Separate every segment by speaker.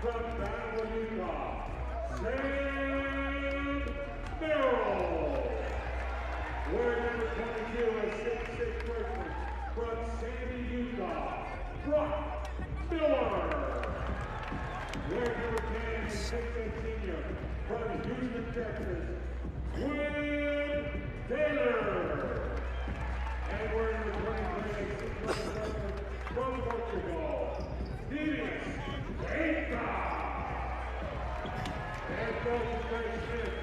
Speaker 1: from Battle, Utah, Sam Merrill. Wearing number 22 and 6'6" freshman from Sandy, Utah, Brock Miller. Wearing number 10 and 6'8" senior from Houston, Texas, Quinn Taylor. And wearing number 23 and 6'1" freshman from Portugal, Dimas Eita. And Coach Greg Smith,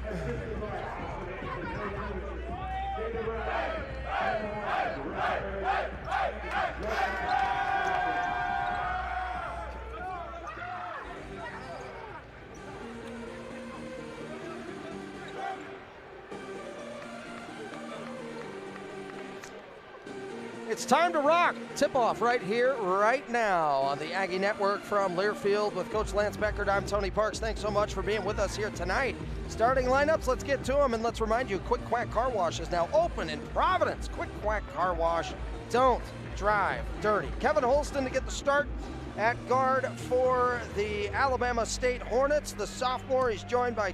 Speaker 1: assisted by Austin Anderson.
Speaker 2: It's time to rock. Tip-off right here, right now on the Aggie Network from Learfield with Coach Lance Beckert. I'm Tony Parks. Thanks so much for being with us here tonight. Starting lineups, let's get to them, and let's remind you, Quick Quack Car Wash is now open in Providence. Quick Quack Car Wash, don't drive dirty. Kevin Holston to get the start at guard for the Alabama State Hornets. The sophomore, he's joined by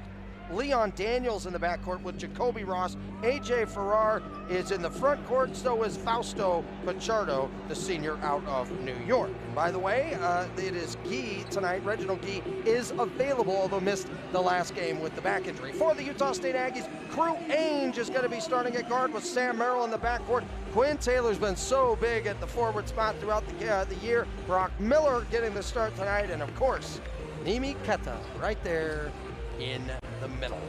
Speaker 2: Leon Daniels in the backcourt with Jacoby Ross. A.J. Farrar is in the front court, so is Fausto Pichardo, the senior out of New York. By the way, it is Gee tonight. Reginald Gee is available, although missed the last game with the back injury. For the Utah State Aggies, Crew Ainge is going to be starting at guard with Sam Merrill in the backcourt. Quinn Taylor's been so big at the forward spot throughout the year. Brock Miller getting the start tonight, and of course, Nimi Keta right there in the middle.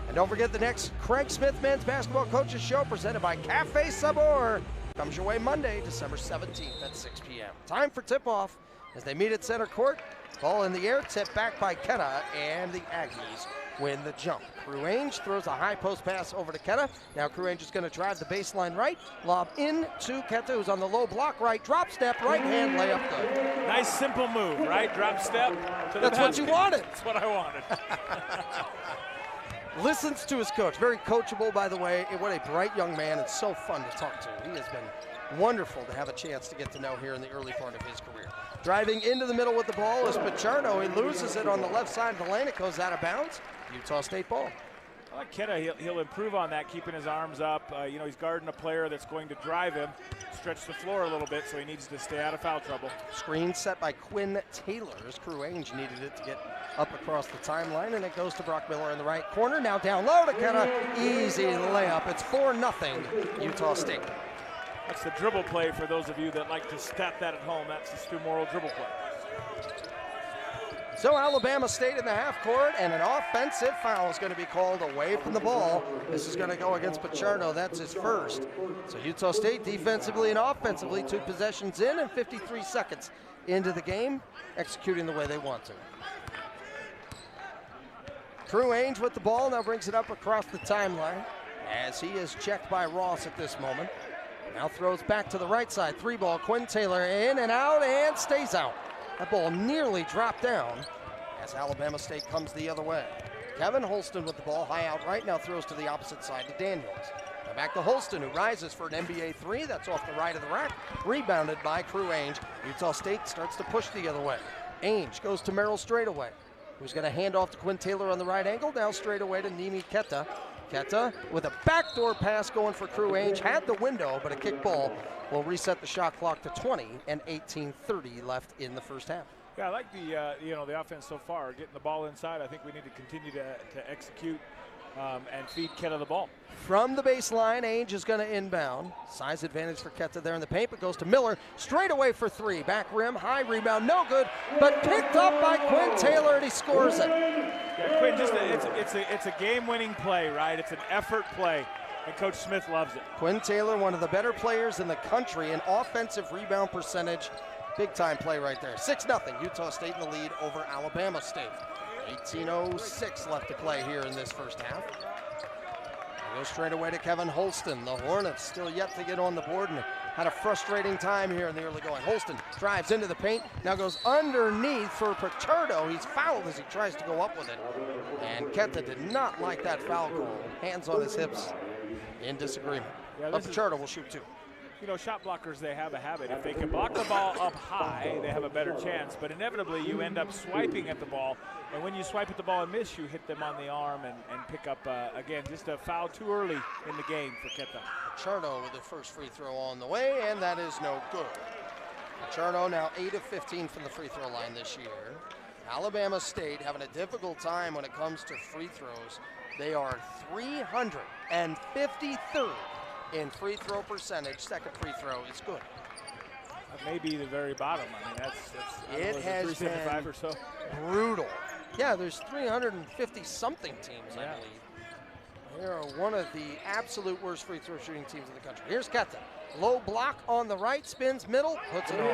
Speaker 2: And don't forget the next Craig Smith Men's Basketball Coaches Show presented by Cafe Sabor comes your way Monday, December 17th at 6 p.m. Time for tip-off as they meet at center court. Ball in the air, tipped back by Keta, and the Aggies win the jump. Crew Ainge throws a high post pass over to Keta. Now Crew Ainge is going to drive the baseline right, lob into Keta, who's on the low block right, drop step, right hand layup good.
Speaker 3: Nice simple move, right? Drop step to the
Speaker 2: That's what you wanted.
Speaker 3: That's what I wanted.
Speaker 2: Listens to his coach. Very coachable, by the way. What a bright young man and so fun to talk to. He has been wonderful to have a chance to get to know here in the early part of his career. Driving into the middle with the ball is Pichardo. He loses it on the left side of the lane. It goes out of bounds. Utah State ball.
Speaker 3: I like Keta. He'll improve on that, keeping his arms up. He's guarding a player that's going to drive him, stretch the floor a little bit, so he needs to stay out of foul trouble. Screen
Speaker 2: set by Quinn Taylor as Crew Ainge needed it to get up across the timeline, and it goes to Brock Miller in the right corner. Now down low to Keta. Easy layup. It's 4-0 Utah State.
Speaker 3: That's the dribble play for those of you that like to stat that at home. That's the Stu Morrill dribble play.
Speaker 2: So Alabama State in the half court, and an offensive foul is going to be called away from the ball. This is going to go against Pichardo. That's his first. So Utah State defensively and offensively, 2 possessions in and 53 seconds into the game, executing the way they want to. Crew Ainge with the ball, now brings it up across the timeline as he is checked by Ross at this moment. Now throws back to the right side. 3-ball, Quinn Taylor in and out and stays out. That ball nearly dropped down as Alabama State comes the other way. Kevin Holston with the ball high out right, now throws to the opposite side to Daniels. Now back to Holston, who rises for an NBA 3. That's off the right of the rack. Rebounded by Crew Ainge. Utah State starts to push the other way. Ainge goes to Merrill straightaway, who's going to hand off to Quinn Taylor on the right angle. Now straightaway to Nimi Keta. Keta with a backdoor pass going for Crew Ainge. Had the window, but a kick ball will reset the shot clock to 20 and 18:30 left in the first half.
Speaker 3: Yeah, I like the offense so far. Getting the ball inside, I think we need to continue to execute and feed Keta the ball.
Speaker 2: From the baseline, Ainge is going to inbound. Size advantage for Keta there in the paint, but goes to Miller. Straight away for 3. Back rim, high rebound, no good, but picked up by Quinn Taylor, and he scores it.
Speaker 3: Yeah, Quinn, it's a game-winning play, right? It's an effort play, and Coach Smith loves it.
Speaker 2: Quinn Taylor, one of the better players in the country in offensive rebound percentage. Big-time play right there. 6-0, Utah State in the lead over Alabama State. 18:06 left to play here in this first half. They go straight away to Kevin Holston. The Hornets still yet to get on the board and had a frustrating time here in the early going. Holston drives into the paint, now goes underneath for Pichardo. He's fouled as he tries to go up with it. And Keta did not like that foul call. Hands on his hips in disagreement.
Speaker 3: Yeah,
Speaker 2: but Pichardo will shoot 2.
Speaker 3: you know, shot blockers, they have a habit. If they can block the ball up high, they have a better chance. But inevitably, you end up swiping at the ball. And when you swipe at the ball and miss, you hit them on the arm and pick up, again, just a foul too early in the game for Keta.
Speaker 2: Charno with the first free throw on the way, and that is no good. Charno now 8 of 15 from the free throw line this year. Alabama State having a difficult time when it comes to free throws. They are 353rd in free throw percentage. Second free throw is good.
Speaker 3: That may be the very bottom. I mean, that's
Speaker 2: it has been
Speaker 3: or so.
Speaker 2: Brutal. Yeah, there's 350-something teams, I believe. They are one of the absolute worst free throw shooting teams in the country. Here's Keta. Low block on the right, spins middle, puts it on.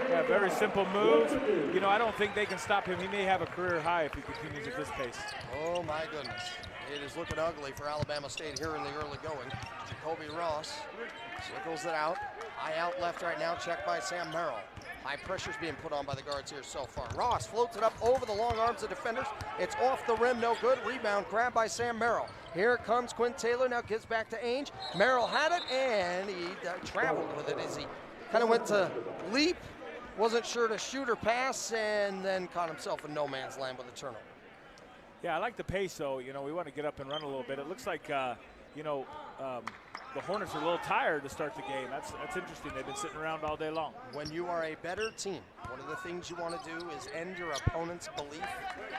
Speaker 3: Yeah, very simple move. You know, I don't think they can stop him. He may have a career high if he continues at this pace.
Speaker 2: Oh, my goodness. It is looking ugly for Alabama State here in the early going. Jacoby Ross circles it out. High out left right now, checked by Sam Merrill. High pressure's being put on by the guards here so far. Ross floats it up over the long arms of defenders. It's off the rim, no good. Rebound grab by Sam Merrill. Here comes Quinn Taylor, now gives back to Ainge. Merrill had it, and he traveled with it as he kind of went to leap. Wasn't sure to shoot or pass, and then caught himself in no man's land with a turnover.
Speaker 3: Yeah, I like the pace, though. You know, we want to get up and run a little bit. It looks like, you know, the Hornets are a little tired to start the game. That's interesting. They've been sitting around all day long.
Speaker 2: When you are a better team, one of the things you want to do is end your opponent's belief,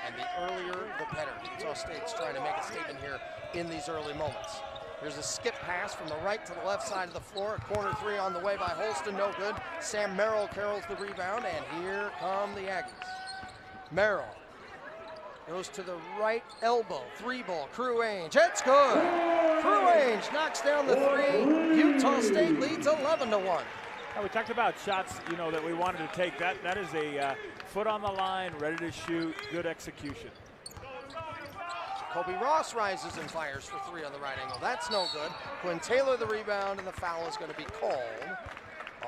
Speaker 2: and the earlier, the better. Utah State's trying to make a statement here in these early moments. There's a skip pass from the right to the left side of the floor. A corner three on the way by Holston, no good. Sam Merrill carrols the rebound, and here come the Aggies. Merrill goes to the right elbow, three ball, Crew Ainge, it's good. Crew Ainge knocks down the three. Utah State leads 11-1.
Speaker 3: Now, we talked about shots, you know, that we wanted to take. That is a foot on the line, ready to shoot, good execution.
Speaker 2: Jacoby Ross rises and fires for three on the right angle. That's no good. Quinn Taylor the rebound, and the foul is going to be called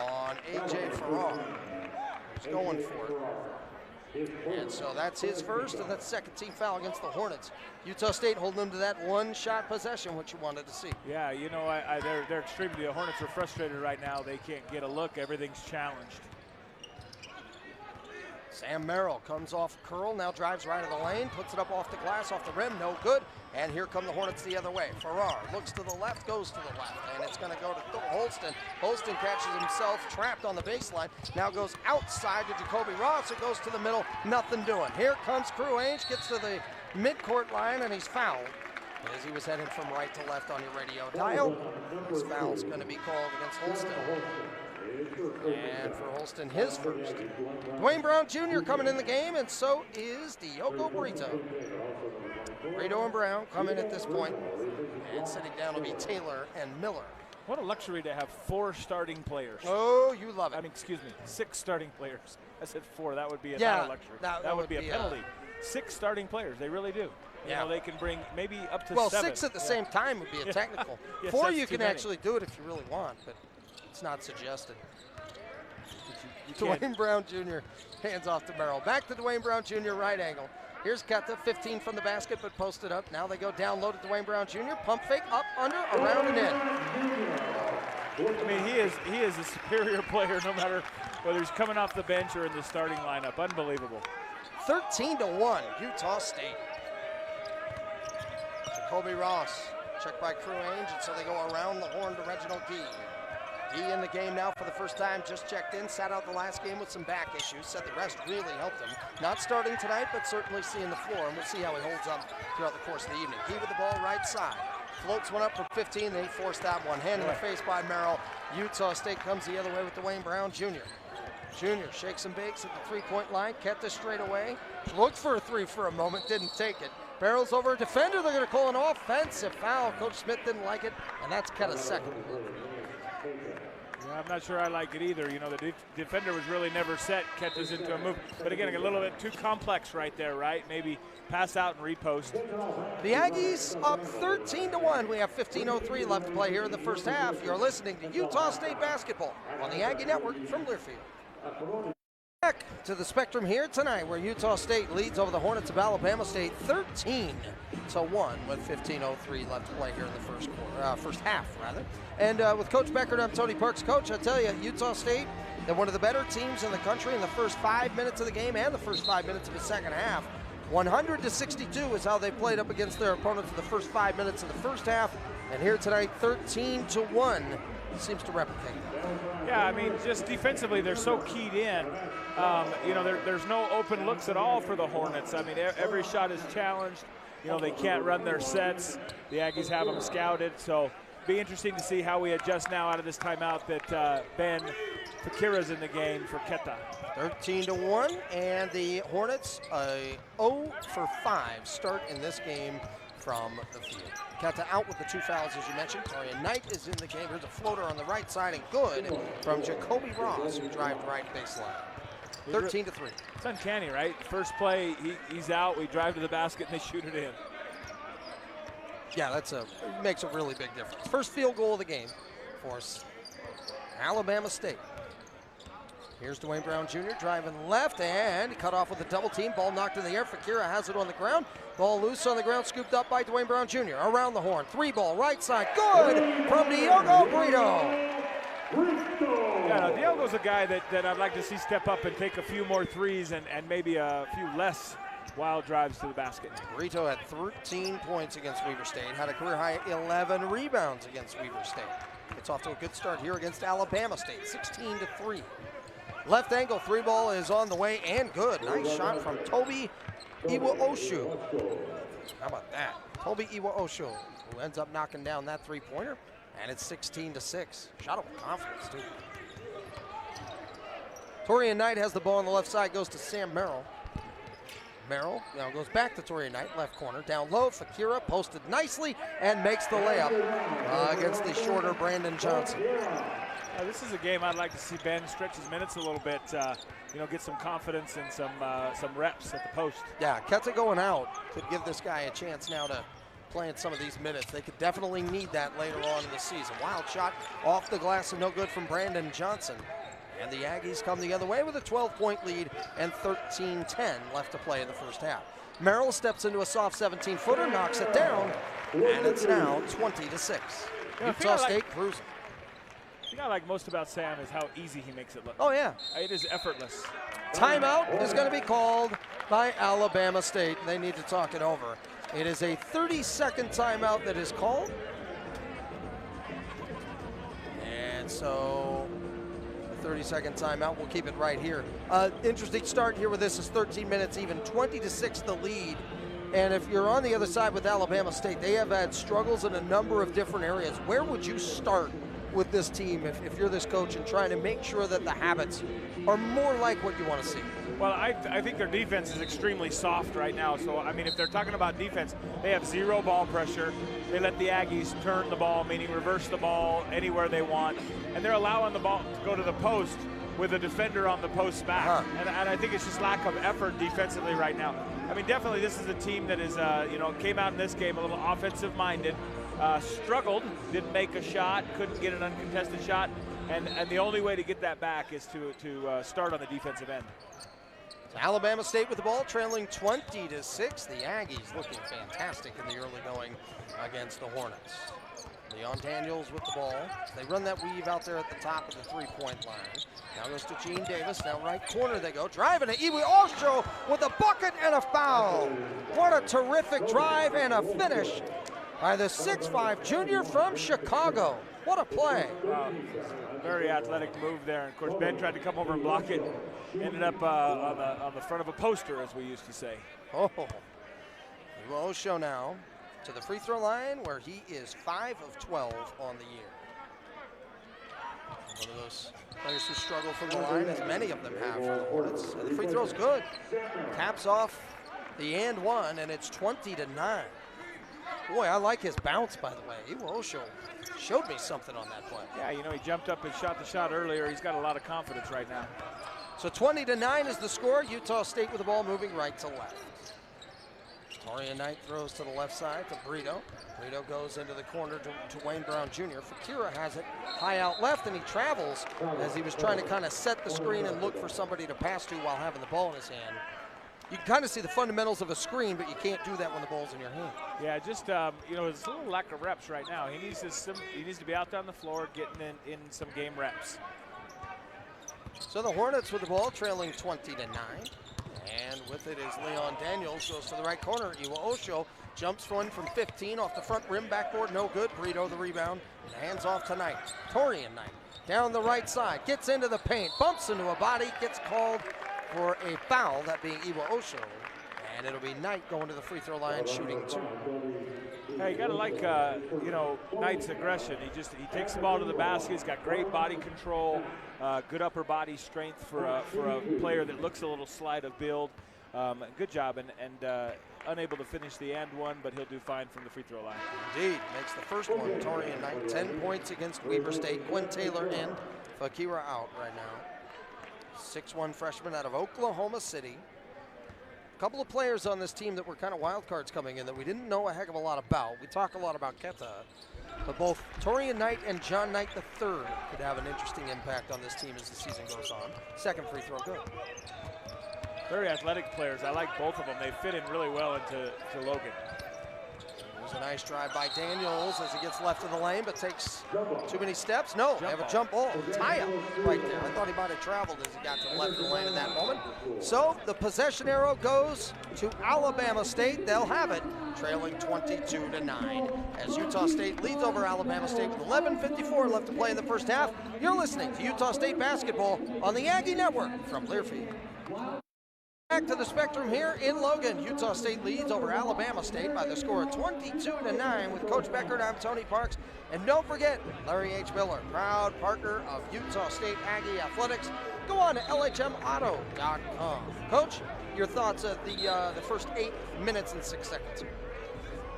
Speaker 2: on A.J. Farrar. He's going for it. And so that's his first, and that's second team foul against the Hornets. Utah State holding them to that one-shot possession, which you wanted to see.
Speaker 3: Yeah, you know, they're extremely, the Hornets are frustrated right now. They can't get a look. Everything's challenged.
Speaker 2: Sam Merrill comes off curl, now drives right of the lane, puts it up off the glass, off the rim, no good. And here come the Hornets the other way. Farrar looks to the left, goes to the left, and it's going to go to Holston. Holston catches himself trapped on the baseline, now goes outside to Jacoby Ross. It goes to the middle, nothing doing. Here comes Crew Ainge, gets to the midcourt line, and he's fouled as he was heading from right to left on your radio dial. This foul's going to be called against Holston. And for Holston, his first. Dwayne Brown Jr. coming in the game, and so is Diogo Brito. Brito and Brown come in at this point, and sitting down will be Taylor and Miller.
Speaker 3: What a luxury to have 4 starting players.
Speaker 2: Oh, you love it.
Speaker 3: I mean, excuse me, 6 starting players. I said 4, that would be not a luxury. That would be a penalty. 6 starting players, they really do. You know, they can bring maybe up to 7.
Speaker 2: Well, 6 at the same time would be a technical.
Speaker 3: Yes,
Speaker 2: 4 you can actually do it if you really want, but it's not suggested. Dwayne Brown Jr. hands off to Merrill. Back to Dwayne Brown Jr. right angle. Here's Keta, 15 from the basket, but posted up. Now they go down low to Dwayne Brown Jr. Pump fake, up, under, around, and in.
Speaker 3: I mean, he is a superior player no matter whether he's coming off the bench or in the starting lineup. Unbelievable.
Speaker 2: 13-1, Utah State. Jacoby Ross, checked by Crew Ainge, and so they go around the horn to Reginald Gee. Gee in the game now for the first time, just checked in, sat out the last game with some back issues, said the rest really helped him. Not starting tonight, but certainly seeing the floor, and we'll see how he holds up throughout the course of the evening. Gee with the ball right side. Floats one up from 15, they forced that one. Hand in the face by Merrill. Utah State comes the other way with Dwayne Brown Jr. Jr. shakes and bakes at the three-point line, kept this straight away. Looked for a three for a moment, didn't take it. Barrels over a defender, they're gonna call an offensive foul. Coach Smith didn't like it, and that's Keta's second.
Speaker 3: Yeah, I'm not sure I like it either. You know, the defender was really never set, catches into a move. But again, a little bit too complex right there, right? Maybe pass out and repost.
Speaker 2: The Aggies up 13-1. We have 15:03 left to play here in the first half. You're listening to Utah State basketball on the Aggie Network from Learfield. Back to the Spectrum here tonight, where Utah State leads over the Hornets of Alabama State 13-1 with 15:03 left to play here in the first half. And with Coach Beckert, I'm Tony Parks. Coach, I tell you, Utah State, they're one of the better teams in the country in the first 5 minutes of the game and the first 5 minutes of the second half. 100-62 is how they played up against their opponents in the first 5 minutes of the first half. And here tonight, 13-1 seems to replicate.
Speaker 3: Yeah, I mean, just defensively, they're so keyed in. You know, there's no open looks at all for the Hornets. I mean, every shot is challenged. You know, they can't run their sets. The Aggies have them scouted. So be interesting to see how we adjust now out of this timeout that Ben Fakira's in the game for Keta.
Speaker 2: 13-1, and the Hornets a 0-for-5 start in this game from the field. Keta out with the 2 fouls, as you mentioned. Torian Knight is in the game. Here's a floater on the right side, and good from Jacoby Ross, who drived right baseline. 13-3.
Speaker 3: It's uncanny, right? First play, he's out. We drive to the basket, and they shoot it in.
Speaker 2: Yeah, makes a really big difference. First field goal of the game for Alabama State. Here's Dwayne Brown Jr. driving left and cut off with a double team. Ball knocked in the air. Fakira has it on the ground. Ball loose on the ground, scooped up by Dwayne Brown Jr. Around the horn. 3-ball, right side. Good from Diogo Brito.
Speaker 3: Yeah, no, Diogo's a guy that I'd like to see step up and take a few more threes and maybe a few less wild drives to the basket.
Speaker 2: Brito had 13 points against Weber State. Had a career high 11 rebounds against Weber State. It's off to a good start here against Alabama State. 16-3. Left angle 3-ball is on the way and good. Nice shot from Toby Iwaoshu. How about that? Toby Iwaoshu, who ends up knocking down that 3-pointer, and it's 16-6. Shot up with confidence, too. Torian Knight has the ball on the left side, goes to Sam Merrill. Merrill now goes back to Torian Knight, left corner, down low. Fakira posted nicely and makes the layup against the shorter Brandon Johnson.
Speaker 3: This is a game I'd like to see Ben stretch his minutes a little bit, you know, get some confidence and some reps at the post.
Speaker 2: Yeah, Keta going out could give this guy a chance now to play in some of these minutes. They could definitely need that later on in the season. Wild shot off the glass and no good from Brandon Johnson. And the Aggies come the other way with a 12-point lead and 13-10 left to play in the first half. Merrill steps into a soft 17-footer, knocks it down, and it's now 20-6. Utah State cruising.
Speaker 3: The thing I like most about Sam is how easy he makes it look.
Speaker 2: Oh, yeah.
Speaker 3: It is effortless.
Speaker 2: Timeout is going to be called by Alabama State. They need to talk it over. It is a 30-second timeout that is called. And so 30-second timeout. We'll keep it right here. Interesting start here with this is 13 minutes even, 20-6 the lead. And if you're on the other side with Alabama State, they have had struggles in a number of different areas. Where would you start with this team if you're this coach and trying to make sure that the habits are more like what you want to see?
Speaker 3: Well, I think their defense is extremely soft right now. So, I mean, if they're talking about defense, they have 0 ball pressure. They let the Aggies turn the ball, meaning reverse the ball anywhere they want. And they're allowing the ball to go to the post with a defender on the post back. And I think it's just lack of effort defensively right now. I mean, definitely this is a team that is, you know, came out in this game a little offensive-minded, struggled, didn't make a shot, couldn't get an uncontested shot. And the only way to get that back is to start on the defensive end.
Speaker 2: Alabama State with the ball, trailing 20-6. The Aggies looking fantastic in the early going against the Hornets. Leon Daniels with the ball. They run that weave out there at the top of the three-point line. Now goes to Gene Davis. Now right corner they go. Driving to Iwi Osho with a bucket and a foul. What a terrific drive and a finish by the 6'5" junior from Chicago. What a play.
Speaker 3: Very athletic move there. And of course, Ben tried to come over and block it. Ended up on the front of a poster, as we used to say.
Speaker 2: Oh, Iwi Osho now to the free throw line, where he is 5 of 12 on the year. One of those players who struggle from the line, as many of them have for the Hornets. And the free throw's good. Caps off the and one, and it's 20-9. Boy, I like his bounce, by the way. Iwi Osho showed me something on that play.
Speaker 3: Yeah, you know, he jumped up and shot the shot earlier. He's got a lot of confidence right now.
Speaker 2: So 20-9 is the score. Utah State with the ball moving right to left. Torian Knight throws to the left side to Brito. Brito goes into the corner to Wayne Brown Jr. Fakira has it high out left, and he travels as he was trying to kind of set the screen and look for somebody to pass to while having the ball in his hand. You can kind of see the fundamentals of a screen, but you can't do that when the ball's in your hand.
Speaker 3: Yeah, just you know, it's a little lack of reps right now. He needs to be out there on the floor, getting in some game reps.
Speaker 2: So the Hornets with the ball, trailing 20-9. And with it is Leon Daniels, goes to the right corner. Iwa Osho jumps one from 15 off the front rim, backboard, no good. Brito the rebound, and hands off to Knight. Torian Knight down the right side, gets into the paint, bumps into a body, gets called for a foul, that being Iwa Osho. And it'll be Knight going to the free throw line, shooting 2.
Speaker 3: Hey, you gotta like, you know, Knight's aggression. He takes the ball to the basket. He's got great body control, good upper body strength for a player that looks a little slight of build. Good job, and unable to finish the and one, but he'll do fine from the free throw line.
Speaker 2: Indeed, makes the first one. Torian Knight, 10 points against Weber State. Quinn Taylor in, Fakira out right now. 6'1" freshman out of Oklahoma City. A couple of players on this team that were kind of wild cards coming in that we didn't know a heck of a lot about. We talk a lot about Keta, but both Torian Knight and John Knight III could have an interesting impact on this team as the season goes on. Second free throw, good.
Speaker 3: Very athletic players. I like both of them. They fit in really well into Logan.
Speaker 2: There's a nice drive by Daniels as he gets left of the lane, but takes too many steps. No, they have a jump ball. Tie-up right there. I thought he might have traveled as he got to the left of the lane in that moment. So the possession arrow goes to Alabama State. They'll have it, trailing 22-9. As Utah State leads over Alabama State with 11:54 left to play in the first half. You're listening to Utah State basketball on the Aggie Network from Learfield. Back to the Spectrum here in Logan. Utah State leads over Alabama State by the score of 22-9 with Coach Beckert. I'm Tony Parks. And don't forget, Larry H. Miller, proud partner of Utah State Aggie Athletics. Go on to LHMauto.com. Coach, your thoughts of the first 8 minutes and 6 seconds.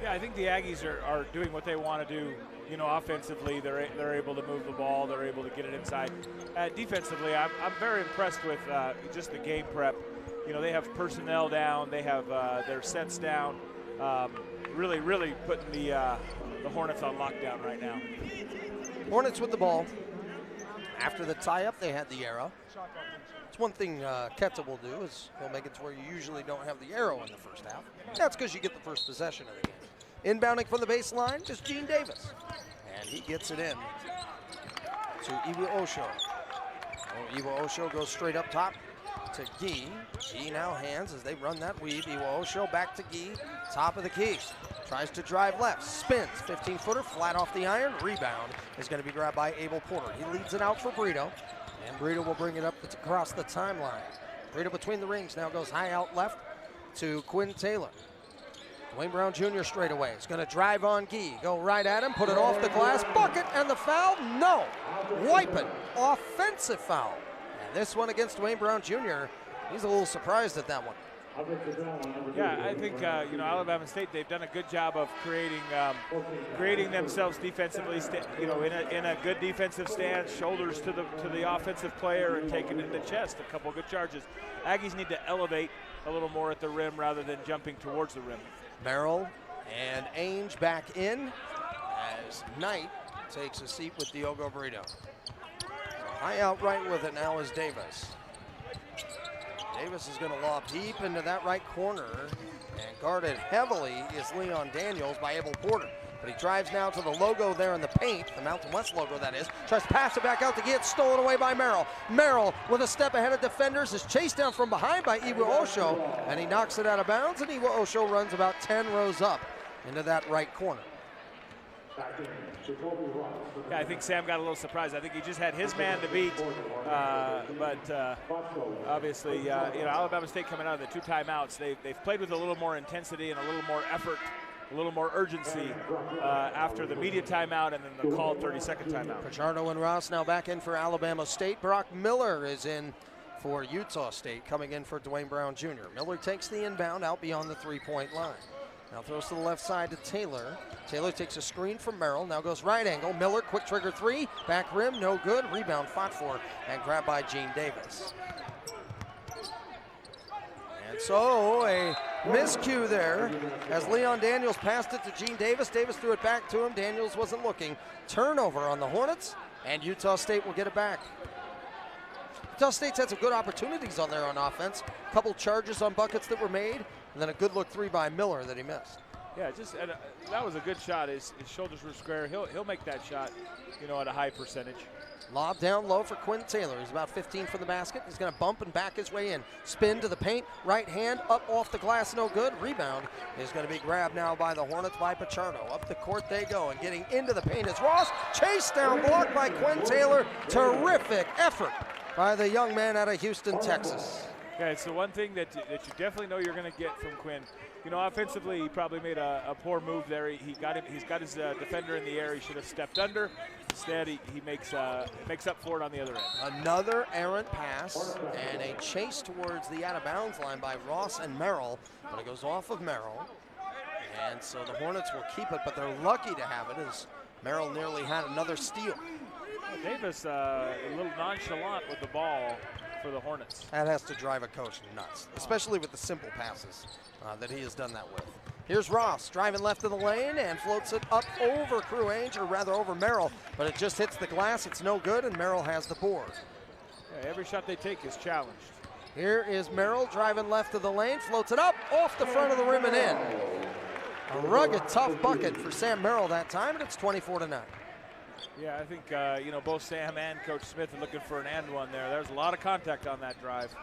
Speaker 3: Yeah, I think the Aggies are doing what they want to do. You know, offensively, they're able to move the ball. They're able to get it inside. Defensively, I'm very impressed with just the game prep. You know, they have personnel down. They have their sets down. Really putting the Hornets on lockdown right now.
Speaker 2: Hornets with the ball. After the tie-up, they had the arrow. It's one thing Keta will do is he'll make it to where you usually don't have the arrow in the first half. That's because you get the first possession of the game. Inbounding from the baseline is Gene Davis. And he gets it in to Iwa Osho. Iwa Osho goes straight up top to Gee. Gee now hands as they run that weave. Iwa Osho back to Gee, top of the key. Tries to drive left, spins, 15-footer, flat off the iron. Rebound is going to be grabbed by Abel Porter. He leads it out for Brito, and Brito will bring it up across the timeline. Brito between the rings now goes high out left to Quinn Taylor. Wayne Brown Jr. straight away. He's going to drive on Gee, go right at him, put it off the glass, bucket, and the foul? No. Wipe it. Offensive foul. And this one against Wayne Brown Jr., he's a little surprised at that one.
Speaker 3: Yeah, I think you know, Alabama State, they've done a good job of creating themselves defensively. You know, in a good defensive stance, shoulders to the offensive player, and taking it in the chest. A couple good charges. Aggies need to elevate a little more at the rim rather than jumping towards the rim.
Speaker 2: Merrill and Ainge back in as Knight takes a seat with Diogo Brito. High out right with it now is Davis. Davis is going to lob deep into that right corner, and guarded heavily is Leon Daniels by Abel Porter. But he drives now to the logo there in the paint, the Mountain West logo that is. Tries to pass it back out to get stolen away by Merrill. Merrill with a step ahead of defenders is chased down from behind by Iwa Osho, and he knocks it out of bounds, and Iwa Osho runs about 10 rows up into that right corner.
Speaker 3: Yeah, I think Sam got a little surprised. I think he just had his man to beat, but obviously, you know, Alabama State coming out of the 2 timeouts, they've played with a little more intensity and a little more effort, a little more urgency after the media timeout and then the called 30-second timeout.
Speaker 2: Pichardo and Ross now back in for Alabama State. Brock Miller is in for Utah State, coming in for Dwayne Brown Jr. Miller takes the inbound out beyond the 3-point line. Now throws to the left side to Taylor. Taylor takes a screen from Merrill, now goes right angle. Miller, quick trigger 3, back rim, no good. Rebound fought for and grabbed by Gene Davis. And And so a miscue there as Leon Daniels passed it to Gene Davis. Davis threw it back to him. Daniels wasn't looking. Turnover on the Hornets, and Utah State will get it back. Utah State's had some good opportunities on there on offense. A couple charges on buckets that were made, and then a good look three by Miller that he missed.
Speaker 3: Yeah, that was a good shot. His shoulders were square. He'll make that shot, you know, at a high percentage.
Speaker 2: Lob down low for Quinn Taylor. He's about 15 from the basket. He's going to bump and back his way in. Spin to the paint. Right hand up off the glass. No good. Rebound is going to be grabbed now by the Hornets by Pichardo. Up the court they go, and getting into the paint is Ross. Chase down, blocked by Quinn Taylor. Terrific effort by the young man out of Houston, Texas.
Speaker 3: Yeah, it's the one thing that you definitely know you're going to get from Quinn. You know, offensively, he probably made a poor move there. He's got his defender in the air. He should have stepped under. Instead, he makes up for it on the other end.
Speaker 2: Another errant pass and a chase towards the out-of-bounds line by Ross and Merrill, but it goes off of Merrill. And so the Hornets will keep it, but they're lucky to have it as Merrill nearly had another steal.
Speaker 3: Davis a little nonchalant with the ball for the Hornets.
Speaker 2: That has to drive a coach nuts, especially with the simple passes that he has done that with. Here's Ross driving left of the lane and floats it up over Crew Ainge, or rather over Merrill, but it just hits the glass. It's no good, and Merrill has the board.
Speaker 3: Yeah, every shot they take is challenged.
Speaker 2: Here is Merrill driving left of the lane, floats it up off the front of the rim and in. A rugged, tough bucket for Sam Merrill that time, and it's 24-9.
Speaker 3: Yeah, I think you know, both Sam and Coach Smith are looking for an and one there. There's a lot of contact on that drive.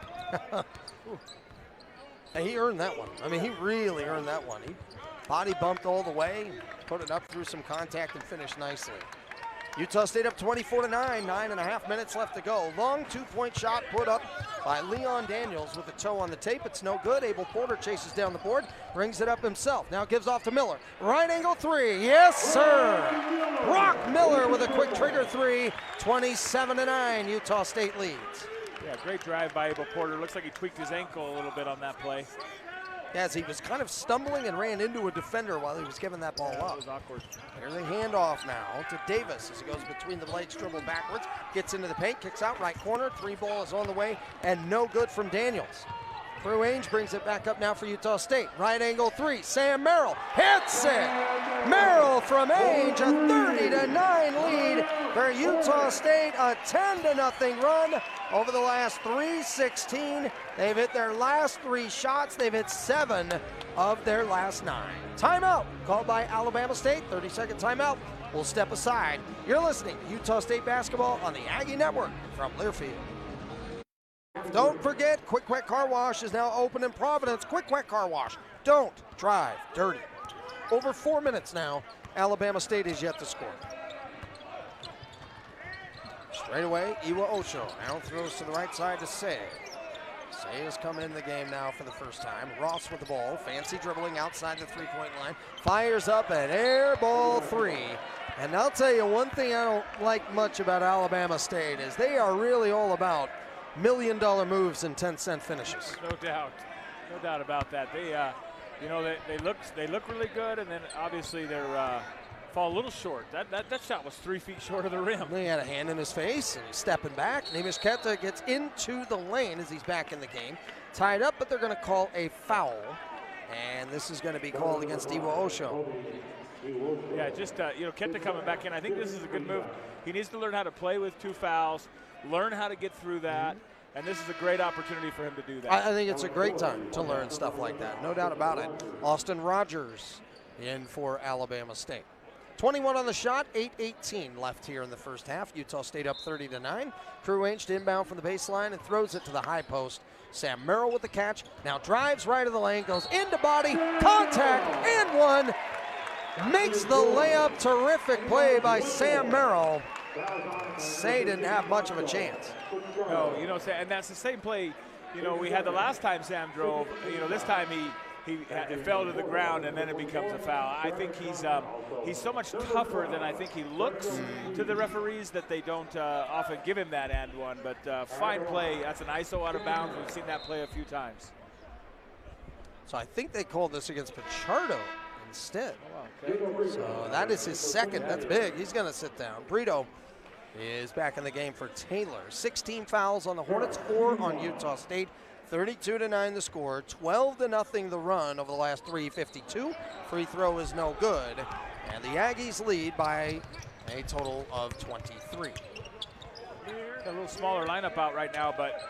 Speaker 2: And he earned that one. I mean, he really earned that one. He body bumped all the way, put it up through some contact and finished nicely. Utah State up 24-9, 9.5 minutes left to go. Long two-point shot put up by Leon Daniels with a toe on the tape. It's no good. Abel Porter chases down the board, brings it up himself. Now gives off to Miller. Right angle three. Yes, sir. Brock Miller with a quick trigger three. 27-9, Utah State leads.
Speaker 3: Yeah, great drive by Abel Porter. Looks like he tweaked his ankle a little bit on that play.
Speaker 2: As he was kind of stumbling and ran into a defender while he was giving that ball up.
Speaker 3: That was awkward.
Speaker 2: Here's a handoff now to Davis as he goes between the blades, dribble backwards, gets into the paint, kicks out right corner. Three ball is on the way and no good from Daniels. Crew Ainge brings it back up now for Utah State. Right angle three, Sam Merrill hits it. Merrill from Ainge, a 30-9 lead for Utah State, a 10-0 run over the last 3:16. They've hit their last three shots. They've hit 7 of their last 9. Timeout called by Alabama State. 30-second timeout. We'll step aside. You're listening to Utah State basketball on the Aggie Network from Learfield. Don't forget, Quick Wet Car Wash is now open in Providence. Quick Wet Car Wash. Don't drive dirty. Over 4 minutes now. Alabama State is yet to score. Straight away, Iwa Osho now throws to the right side to Say. Say is coming in the game now for the first time. Ross with the ball, fancy dribbling outside the three-point line. Fires up an air ball three. And I'll tell you one thing I don't like much about Alabama State is they are really all about million-dollar moves and 10-cent finishes.
Speaker 3: No doubt about that. They, you know, they look really good, and then obviously they're fall a little short. That shot was 3 feet short of the rim.
Speaker 2: He had a hand in his face and he's stepping back. Nemish Keta gets into the lane as he's back in the game. Tied up, but they're going to call a foul, and this is going to be called against Iwa Osho.
Speaker 3: Yeah, just you know, Keta coming back in. I think this is a good move. He needs to learn how to play with 2 fouls, learn how to get through that, and this is a great opportunity for him to do that.
Speaker 2: I think it's a great time to learn stuff like that, no doubt about it. Austin Rogers in for Alabama State. 21 on the shot, 8:18 left here in the first half. Utah State up 30-9. Crew Ainge inbound from the baseline and throws it to the high post. Sam Merrill with the catch, now drives right of the lane, goes into body, contact, and one. Makes the layup. Terrific play by Sam Merrill. Say didn't have much of a chance.
Speaker 3: No, you know, and that's the same play, you know, we had the last time Sam drove. You know, this time it fell to the ground and then it becomes a foul. I think he's so much tougher than I think he looks to the referees that they don't often give him that and one. But fine play. That's an ISO out of bounds. We've seen that play a few times.
Speaker 2: So I think they called this against Pichardo instead.
Speaker 3: Oh, wow. Okay.
Speaker 2: So that is his second. That's big. He's going to sit down. Brito is back in the game for Taylor. 16 fouls on the Hornets, 4 on Utah State. 32-9 the score, 12-0 the run over the last 3:52. Free throw is no good, and the Aggies lead by a total of 23.
Speaker 3: A little smaller lineup out right now, but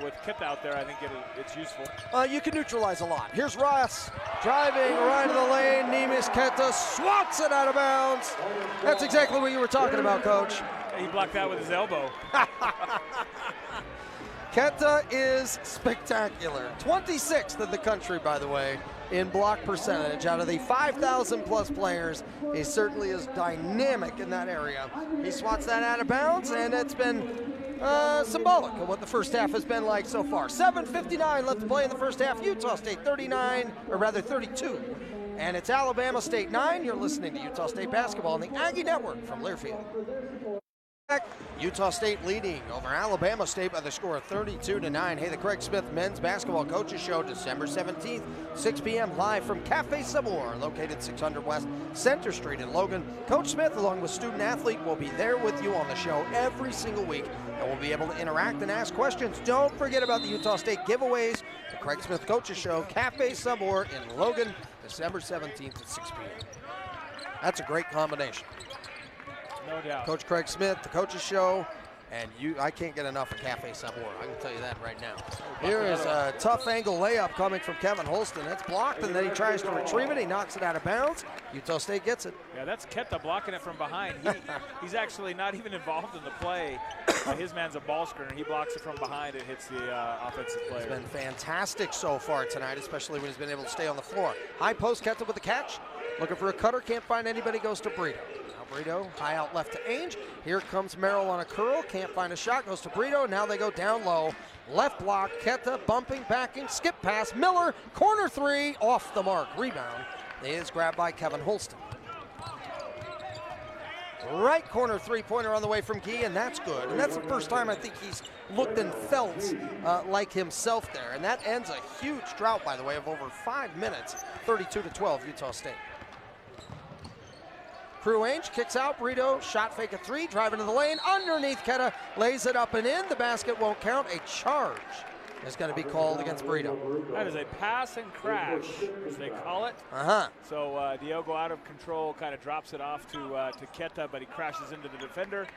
Speaker 3: with Kit out there, I think it's useful.
Speaker 2: You can neutralize a lot. Here's Ross driving right to the lane. Neemias Queta swats it out of bounds. That's exactly what you were talking about, Coach.
Speaker 3: Yeah, he blocked that with his elbow.
Speaker 2: Queta is spectacular. 26th in the country, by the way, in block percentage. Out of the 5,000 plus players, he certainly is dynamic in that area. He swats that out of bounds, and it's been symbolic of what the first half has been like so far. 7:59 left to play in the first half. Utah State 39, or rather 32. And it's Alabama State 9. You're listening to Utah State basketball on the Aggie Network from Learfield. Utah State leading over Alabama State by the score of 32-9. Hey, the Craig Smith Men's Basketball Coaches Show, December 17th, 6 p.m. live from Cafe Samour, located 600 West Center Street in Logan. Coach Smith, along with student athlete, will be there with you on the show every single week, and we'll be able to interact and ask questions. Don't forget about the Utah State giveaways. The Craig Smith Coaches Show, Cafe Samour in Logan, December 17th at 6 p.m. That's a great combination.
Speaker 3: No doubt.
Speaker 2: Coach Craig Smith, the Coaches Show, and I can't get enough of Cafe Samour. I can tell you that right now. Here is a tough angle layup coming from Kevin Holston. It's blocked, and then he tries to retrieve it. He knocks it out of bounds. Utah State gets it.
Speaker 3: Yeah, that's Queta blocking it from behind. He's actually not even involved in the play. His man's a ball screener. He blocks it from behind. It hits the offensive player.
Speaker 2: He's been fantastic so far tonight, especially when he's been able to stay on the floor. High post, Queta with the catch. Looking for a cutter, can't find anybody, goes to Brito. Brito, high out left to Ainge. Here comes Merrill on a curl. Can't find a shot. Goes to Brito. Now they go down low. Left block. Queta bumping, backing, skip pass. Miller, corner three, off the mark. Rebound is grabbed by Kevin Holston. Right corner three-pointer on the way from Guy, and that's good. And that's the first time I think he's looked and felt like himself there. And that ends a huge drought, by the way, of over 5 minutes. 32-12, Utah State. Crew Ainge kicks out, Brito, shot fake a three, driving to the lane, underneath Queta, lays it up and in, the basket won't count, a charge is going to be called against Brito.
Speaker 3: That is a pass and crash, as they call it. So Diogo out of control, kind of drops it off to Queta, but he crashes into the defender,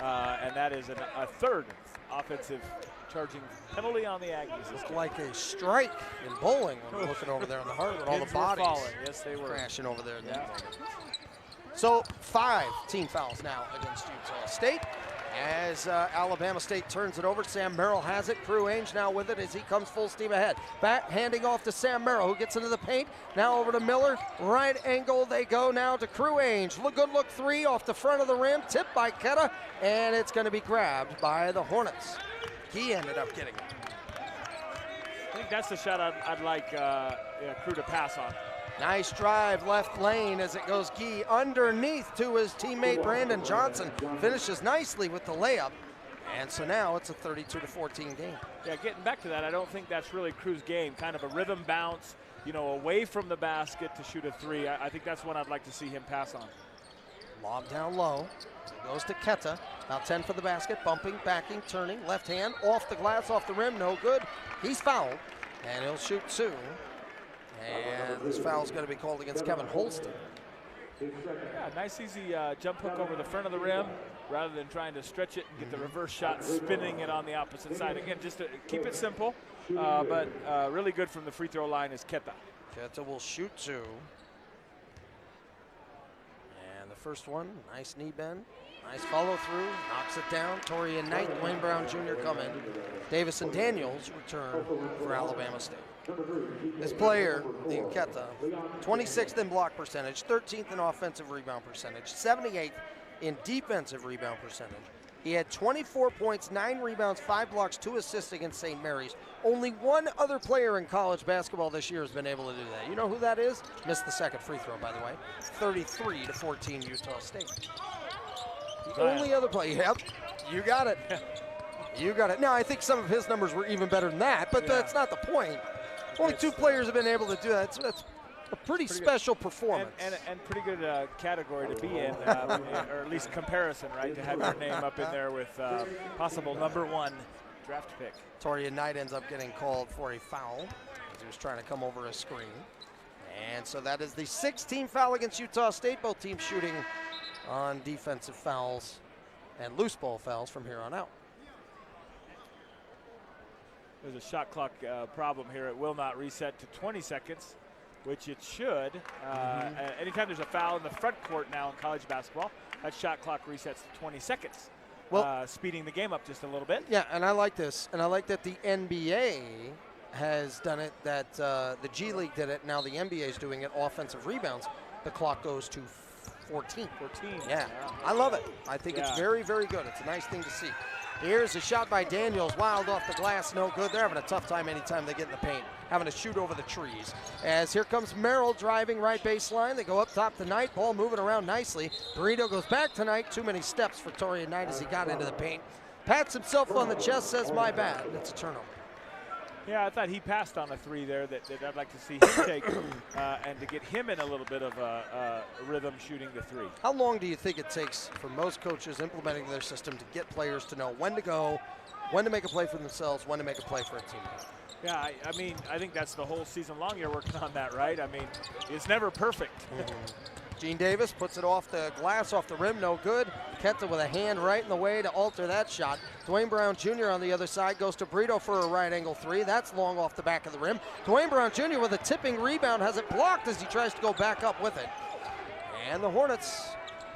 Speaker 3: and that is a third offensive charging penalty on the Aggies.
Speaker 2: It's like a strike in bowling when we're looking over there on the heart with all the bodies
Speaker 3: falling. Yes, they were
Speaker 2: crashing over there. So 5 team fouls now against Utah State as Alabama State turns it over. Sam Merrill has it. Crew Ainge now with it as he comes full steam ahead. Back handing off to Sam Merrill, who gets into the paint. Now over to Miller. Right angle they go now to Crew Ainge. Good look three off the front of the rim. Tipped by Queta, and it's going to be grabbed by the Hornets. He ended up getting it.
Speaker 3: I think that's the shot I'd like Crew to pass on.
Speaker 2: Nice drive left lane as it goes Guy underneath to his teammate Brandon Johnson. Finishes nicely with the layup. And so now it's a 32-14 game.
Speaker 3: Yeah, getting back to that, I don't think that's really Crew's game. Kind of a rhythm bounce, away from the basket to shoot a three. I think that's one I'd like to see him pass on.
Speaker 2: Lob down low. Goes to Queta. About 10 for the basket. Bumping, backing, turning. Left hand off the glass, off the rim. No good. He's fouled. And he'll shoot two. And this foul is going to be called against Kevin Holston.
Speaker 3: Yeah, nice easy jump hook over the front of the rim rather than trying to stretch it and get the reverse shot, spinning it on the opposite side. Again, just to keep it simple, but really good from the free throw line is Queta.
Speaker 2: Queta will shoot two. And the first one, nice knee bend. Nice follow through, knocks it down. Torian Knight, Dwayne Brown Jr. come in. Davis and Daniels return for Alabama State. This player, Queta, 26th in block percentage, 13th in offensive rebound percentage, 78th in defensive rebound percentage. He had 24 points, 9 rebounds, 5 blocks, 2 assists against St. Mary's. Only one other player in college basketball this year has been able to do that. You know who that is? Missed the second free throw, by the way. 33-14 Utah State. The only other player. Yep, you got it. You got it. Now, I think some of his numbers were even better than that, but that's not the point. Only 2 players have been able to do that. That's a pretty special performance.
Speaker 3: And pretty good category to be in, or at least comparison, right? To have your name up in there with possible #1 draft pick.
Speaker 2: Torian Knight ends up getting called for a foul as he was trying to come over a screen. And so that is the 16th foul against Utah State. Both teams shooting on defensive fouls and loose ball fouls from here on out.
Speaker 3: There's a shot clock problem here. It will not reset to 20 seconds, which it should. Anytime there's a foul in the front court now in college basketball, that shot clock resets to 20 seconds. Well, speeding the game up just a little bit.
Speaker 2: Yeah, and I like this. And I like that the NBA has done it, that the G League did it. Now the NBA is doing it. Offensive rebounds, the clock goes to 14. Yeah, I love it. I think it's very, very good. It's a nice thing to see. Here's a shot by Daniels, wild off the glass, no good. They're having a tough time anytime they get in the paint, having to shoot over the trees. As here comes Merrill driving right baseline. They go up top to Knight, ball moving around nicely. Burrito goes back to Knight. Too many steps for Torian Knight as he got into the paint. Pats himself on the chest, says my bad. It's a turnover.
Speaker 3: Yeah, I thought he passed on a three there that I'd like to see him take and to get him in a little bit of a rhythm shooting the three.
Speaker 2: How long do you think it takes for most coaches implementing their system to get players to know when to go, when to make a play for themselves, when to make a play for a teammate?
Speaker 3: Yeah, I mean, I think that's the whole season long you're working on that, right? I mean, it's never perfect.
Speaker 2: Gene Davis puts it off the glass, off the rim, no good. Kenta with a hand right in the way to alter that shot. Dwayne Brown Jr. on the other side goes to Brito for a right angle three. That's long off the back of the rim. Dwayne Brown Jr. with a tipping rebound, has it blocked as he tries to go back up with it. And the Hornets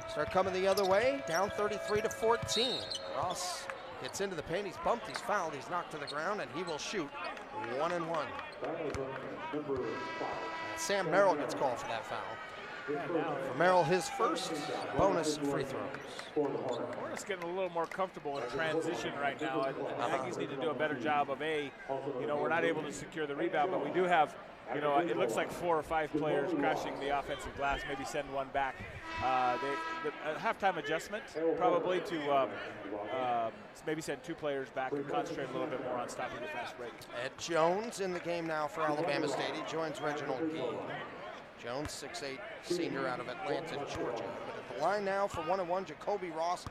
Speaker 2: start coming the other way, down 33-14. Ross gets into the paint, he's bumped, he's fouled, he's knocked to the ground, and he will shoot 1-1. Sam Merrill gets called for that foul. For Merrill, his first bonus free throws.
Speaker 3: Hornets getting a little more comfortable in transition right now. And the Aggies need to do a better job of we're not able to secure the rebound, but we do have, it looks like 4 or 5 players crashing the offensive glass, maybe send one back. The halftime adjustment probably to maybe send 2 players back and concentrate a little bit more on stopping the fast break.
Speaker 2: Ed Jones in the game now for Alabama State. He joins Reginald Gee. Jones, 6'8", senior out of Atlanta, Georgia. But at the line now for 1-1, Jacoby Ross,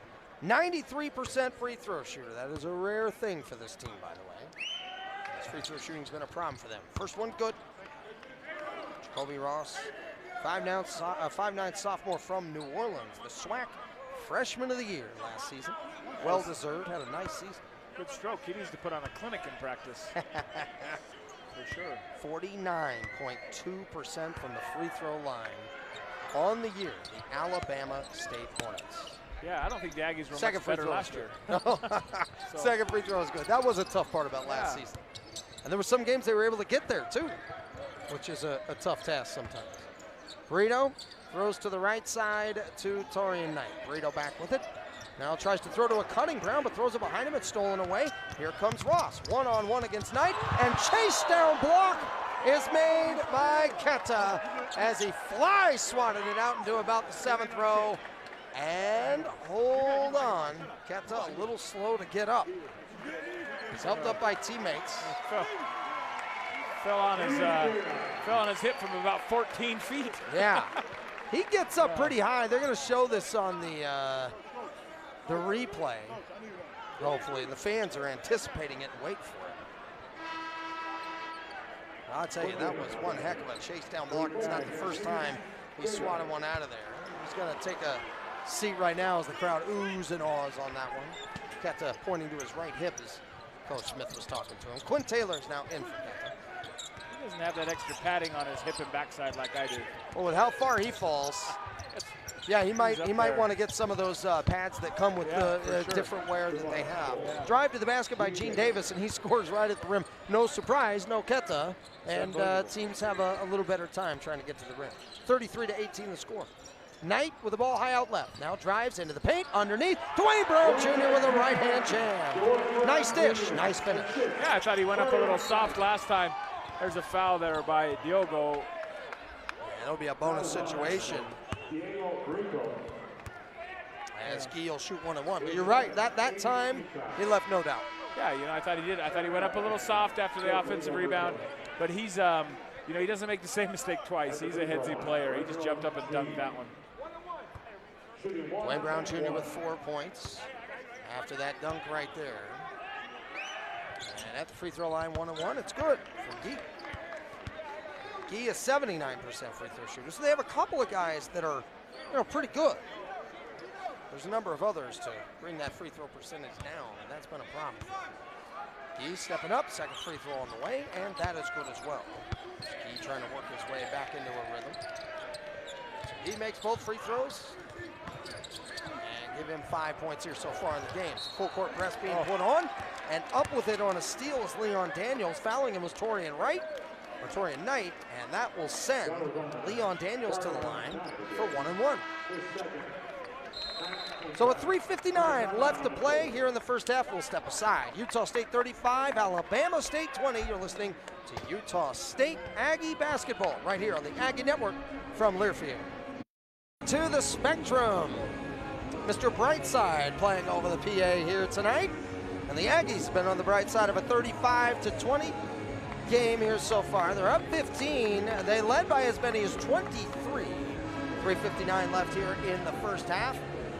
Speaker 2: 93% free throw shooter. That is a rare thing for this team, by the way. This free throw shooting's been a problem for them. First one, good. Jacoby Ross, 5'9" sophomore from New Orleans. The SWAC freshman of the year last season. Well-deserved, had a nice season.
Speaker 3: Good stroke. He needs to put on a clinic in practice. For sure.
Speaker 2: 49.2% from the free throw line on the year, the Alabama State Hornets.
Speaker 3: Yeah, I don't think the Aggies were much better last year.
Speaker 2: Second free throw was good. That was a tough part about last season. And there were some games they were able to get there too, which is a tough task sometimes. Burrito throws to the right side to Torian Knight. Burrito back with it. Now tries to throw to a Cutting Brown, but throws it behind him. It's stolen away. Here comes Ross. One-on-one against Knight. And chase down block is made by Kenta as he fly swatted it out into about the 7th row. And hold on. Kenta a little slow to get up. He's helped up by teammates.
Speaker 3: Fell on his hip from about 14 feet.
Speaker 2: Yeah. He gets up pretty high. They're going to show this on the replay, hopefully. The fans are anticipating it and wait for it. I'll tell you, that was one heck of a chase down block. It's not the first time he swatted one out of there. He's going to take a seat right now as the crowd oohs and ahs on that one. Kenta pointing to his right hip as Coach Smith was talking to him. Quinn Taylor is now in for Kenta.
Speaker 3: He doesn't have that extra padding on his hip and backside like I do.
Speaker 2: Well, with how far he falls, yeah, he might want to get some of those pads that come with the different wear that they have. Yeah. Drive to the basket by Gene Davis, and he scores right at the rim. No surprise, no Kenta, and teams have a little better time trying to get to the rim. 33-18 the score. Knight with the ball high out left. Now drives into the paint, underneath. Dwayne Brown Jr. with a right-hand jam. Nice dish, nice finish.
Speaker 3: Yeah, I thought he went up a little soft last time. There's a foul there by Diogo.
Speaker 2: Yeah, it'll be a bonus situation. As Gee will shoot 1-1, but you're right. That time he left no doubt.
Speaker 3: Yeah, I thought he did. I thought he went up a little soft after the offensive rebound, but he's, he doesn't make the same mistake twice. He's a headsy player. He just jumped up and dunked that one.
Speaker 2: Dwayne Brown Jr. with 4 points after that dunk right there. And at the free throw line, 1-1, it's good for Gee. Gee is 79% free throw shooter. So they have a couple of guys that are, pretty good. There's a number of others to bring that free throw percentage down, and that's been a problem. Gee stepping up, second free throw on the way, and that is good as well. Gee trying to work his way back into a rhythm. So he makes both free throws. And give him 5 points here so far in the game. So full court press being put on, and up with it on a steal is Leon Daniels. Fouling him was Torian Knight, and that will send Leon Daniels to the line for 1-1. So with 3:59 left to play here in the first half, we'll step aside. Utah State 35, Alabama State 20. You're listening to Utah State Aggie basketball right here on the Aggie Network from Learfield. To the Spectrum, Mr. Brightside playing over the PA here tonight. And the Aggies have been on the bright side of a 35-20 game here so far. They're up 15. They led by as many as 23. 3:59 left here in the first half.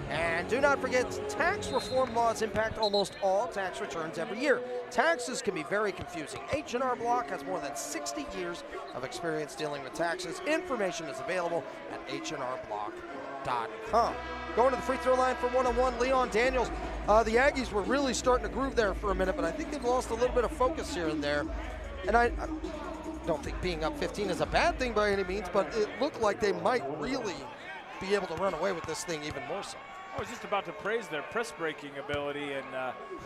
Speaker 2: And do not forget, tax reform laws impact almost all tax returns every year. Taxes can be very confusing. H&R Block has more than 60 years of experience dealing with taxes. Information is available at hnrblock.com. Going to the free throw line for 1-on-1, Leon Daniels. The Aggies were really starting to groove there for a minute, but I think they've lost a little bit of focus here and there. And I don't think being up 15 is a bad thing by any means, but it looked like they might really be able to run away with this thing even more so.
Speaker 3: I was just about to praise their press breaking ability, and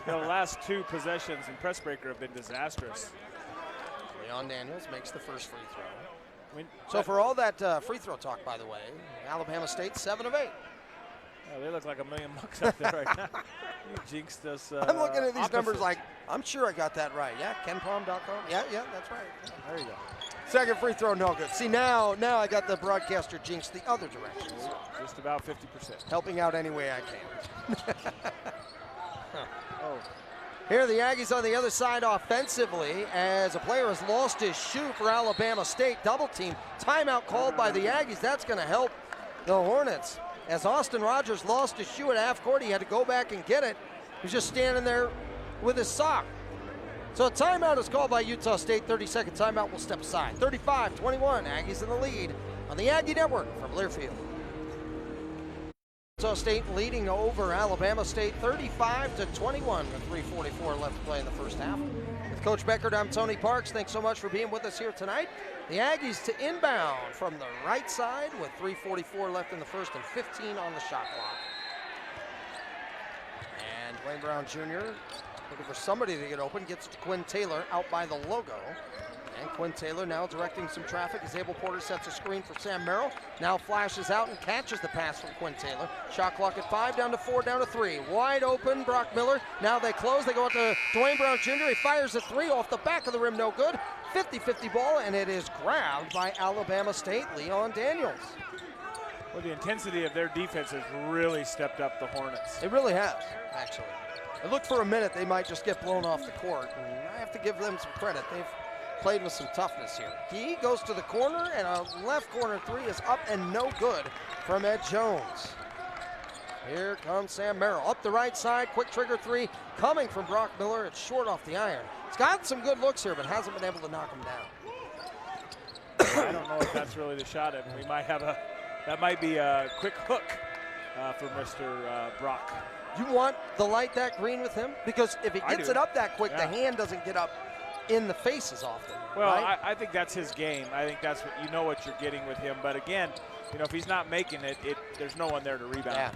Speaker 3: the last two possessions in press breaker have been disastrous.
Speaker 2: Leon Daniels makes the first free throw. So for all that free throw talk, by the way, Alabama State 7 of 8.
Speaker 3: Yeah, they look like $1 million out there right now. You jinxed us.
Speaker 2: I'm looking at these numbers like, I'm sure I got that right. Yeah, kenpalm.com. Yeah, that's right.
Speaker 3: Yeah, there you go.
Speaker 2: Second free throw, no good. See, now I got the broadcaster jinx the other direction.
Speaker 3: Just about 50%.
Speaker 2: Helping out any way I can.
Speaker 3: Oh.
Speaker 2: Here are the Aggies on the other side offensively as a player has lost his shoe for Alabama State. Double team. Timeout called by the Aggies. That's going to help the Hornets. As Austin Rogers lost his shoe at half court, he had to go back and get it. He was just standing there with his sock. So a timeout is called by Utah State. 30-second timeout will step aside. 35-21, Aggies in the lead on the Aggie Network from Learfield. Utah State leading over Alabama State 35-21 with 3:44 left to play in the first half. With Coach Beckert, I'm Tony Parks. Thanks so much for being with us here tonight. The Aggies to inbound from the right side with 3:44 left in the first and 15 on the shot clock. And Dwayne Brown Jr. looking for somebody to get open, gets to Quinn Taylor out by the logo. And Quinn Taylor now directing some traffic as Abel Porter sets a screen for Sam Merrill. Now flashes out and catches the pass from Quinn Taylor. Shot clock at 5, down to 4, down to 3. Wide open, Brock Miller. Now they close, they go out to Dwayne Brown Jr. He fires a 3 off the back of the rim, no good. 50-50 ball, and it is grabbed by Alabama State, Leon Daniels.
Speaker 3: Well, the intensity of their defense has really stepped up the Hornets.
Speaker 2: It really has, actually. It looked for a minute they might just get blown off the court, and I have to give them some credit. They've played with some toughness here. He goes to the corner, and a left corner 3 is up and no good from Ed Jones. Here comes Sam Merrill. Up the right side, quick trigger 3 coming from Brock Miller. It's short off the iron. He's got some good looks here, but hasn't been able to knock him down.
Speaker 3: I don't know if that's really the shot. We might have that might be a quick hook for Mr. Brock.
Speaker 2: You want the light that green with him? Because if he gets it up that quick, the hand doesn't get up in the face as often.
Speaker 3: Well,
Speaker 2: right?
Speaker 3: I think that's his game. I think that's what what you're getting with him. But again, if he's not making it, there's no one there to rebound.
Speaker 2: Yeah.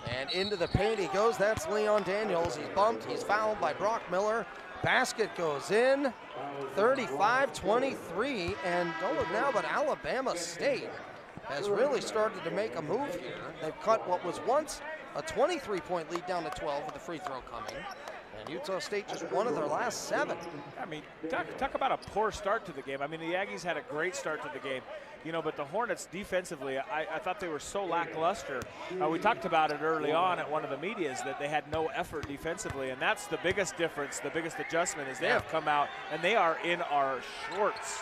Speaker 2: And into the paint he goes. That's Leon Daniels. He's bumped. He's fouled by Brock Miller. Basket goes in. 35-23. And don't look now, but Alabama State has really started to make a move here. They've cut what was once a 23-point lead down to 12 with the free throw coming. And Utah State just won of their last 7.
Speaker 3: I mean, talk about a poor start to the game. I mean, the Aggies had a great start to the game, but the Hornets defensively, I thought they were so lackluster. We talked about it early on at one of the medias that they had no effort defensively, and that's the biggest difference, the biggest adjustment is they have come out and they are in our shorts.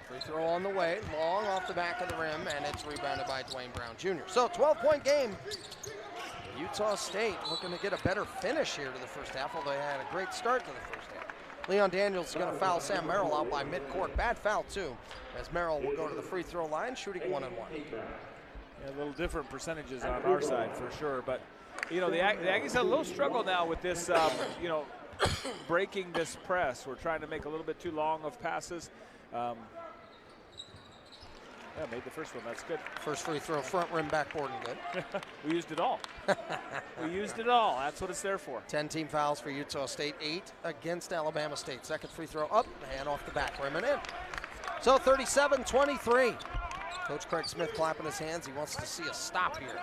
Speaker 2: Free throw on the way, long off the back of the rim, and it's rebounded by Dwayne Brown Jr. So 12-point game. Utah State looking to get a better finish here to the first half, although they had a great start to the first half. Leon Daniels is going to foul Sam Merrill out by midcourt. Bad foul, too, as Merrill will go to the free throw line, shooting 1-1.
Speaker 3: Yeah, a little different percentages on our side for sure, but you know the Aggies have a little struggle now with this, you know, breaking this press. We're trying to make a little bit too long of passes. Yeah, made the first one. That's good.
Speaker 2: First free throw, front rim, backboard, and good.
Speaker 3: We used it all. We used it all. That's what it's there for.
Speaker 2: 10 team fouls for Utah State, 8 against Alabama State. Second free throw up and off the back rim and in. So 37-23. Coach Craig Smith clapping his hands. He wants to see a stop here.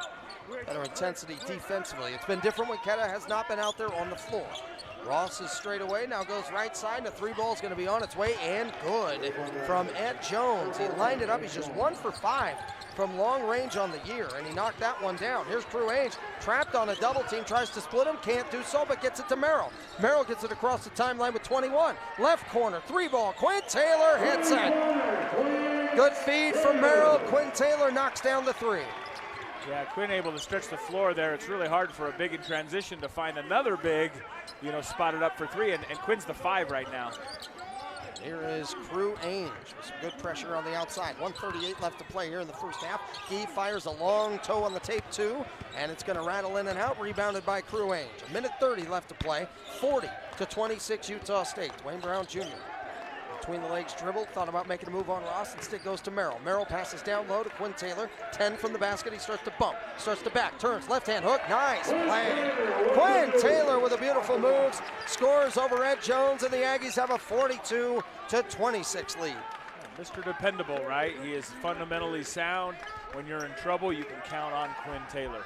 Speaker 2: Better intensity defensively. It's been different when Ketta has not been out there on the floor. Ross is straight away, now goes right side, and the three ball is going to be on its way, and good from Ed Jones. He lined it up. He's just 1 for 5 from long range on the year, and he knocked that one down. Here's Crew Ainge, trapped on a double team, tries to split him, can't do so, but gets it to Merrill. Merrill gets it across the timeline with 21. Left corner, three ball, Quinn Taylor hits it. Good feed from Merrill. Quinn Taylor knocks down the three.
Speaker 3: Yeah, Quinn able to stretch the floor there. It's really hard for a big in transition to find another big, you know, spotted up for three, and Quinn's the 5 right now.
Speaker 2: Here is Crew Ainge with some good pressure on the outside. 1:38 left to play here in the first half. He fires a long toe on the tape too, and it's going to rattle in and out, rebounded by Crew Ainge. 1:30 left to play, 40-26 Utah State. Dwayne Brown Jr. between the legs dribble, thought about making a move on Ross, instead goes to Merrill. Merrill passes down low to Quinn Taylor, 10 from the basket, he starts to bump, starts to back, turns, left hand hook, nice play. Quinn Taylor with a beautiful moves, scores over Ed Jones, and the Aggies have a 42-26 lead.
Speaker 3: Mr. Dependable, right? He is fundamentally sound. When you're in trouble, you can count on Quinn Taylor.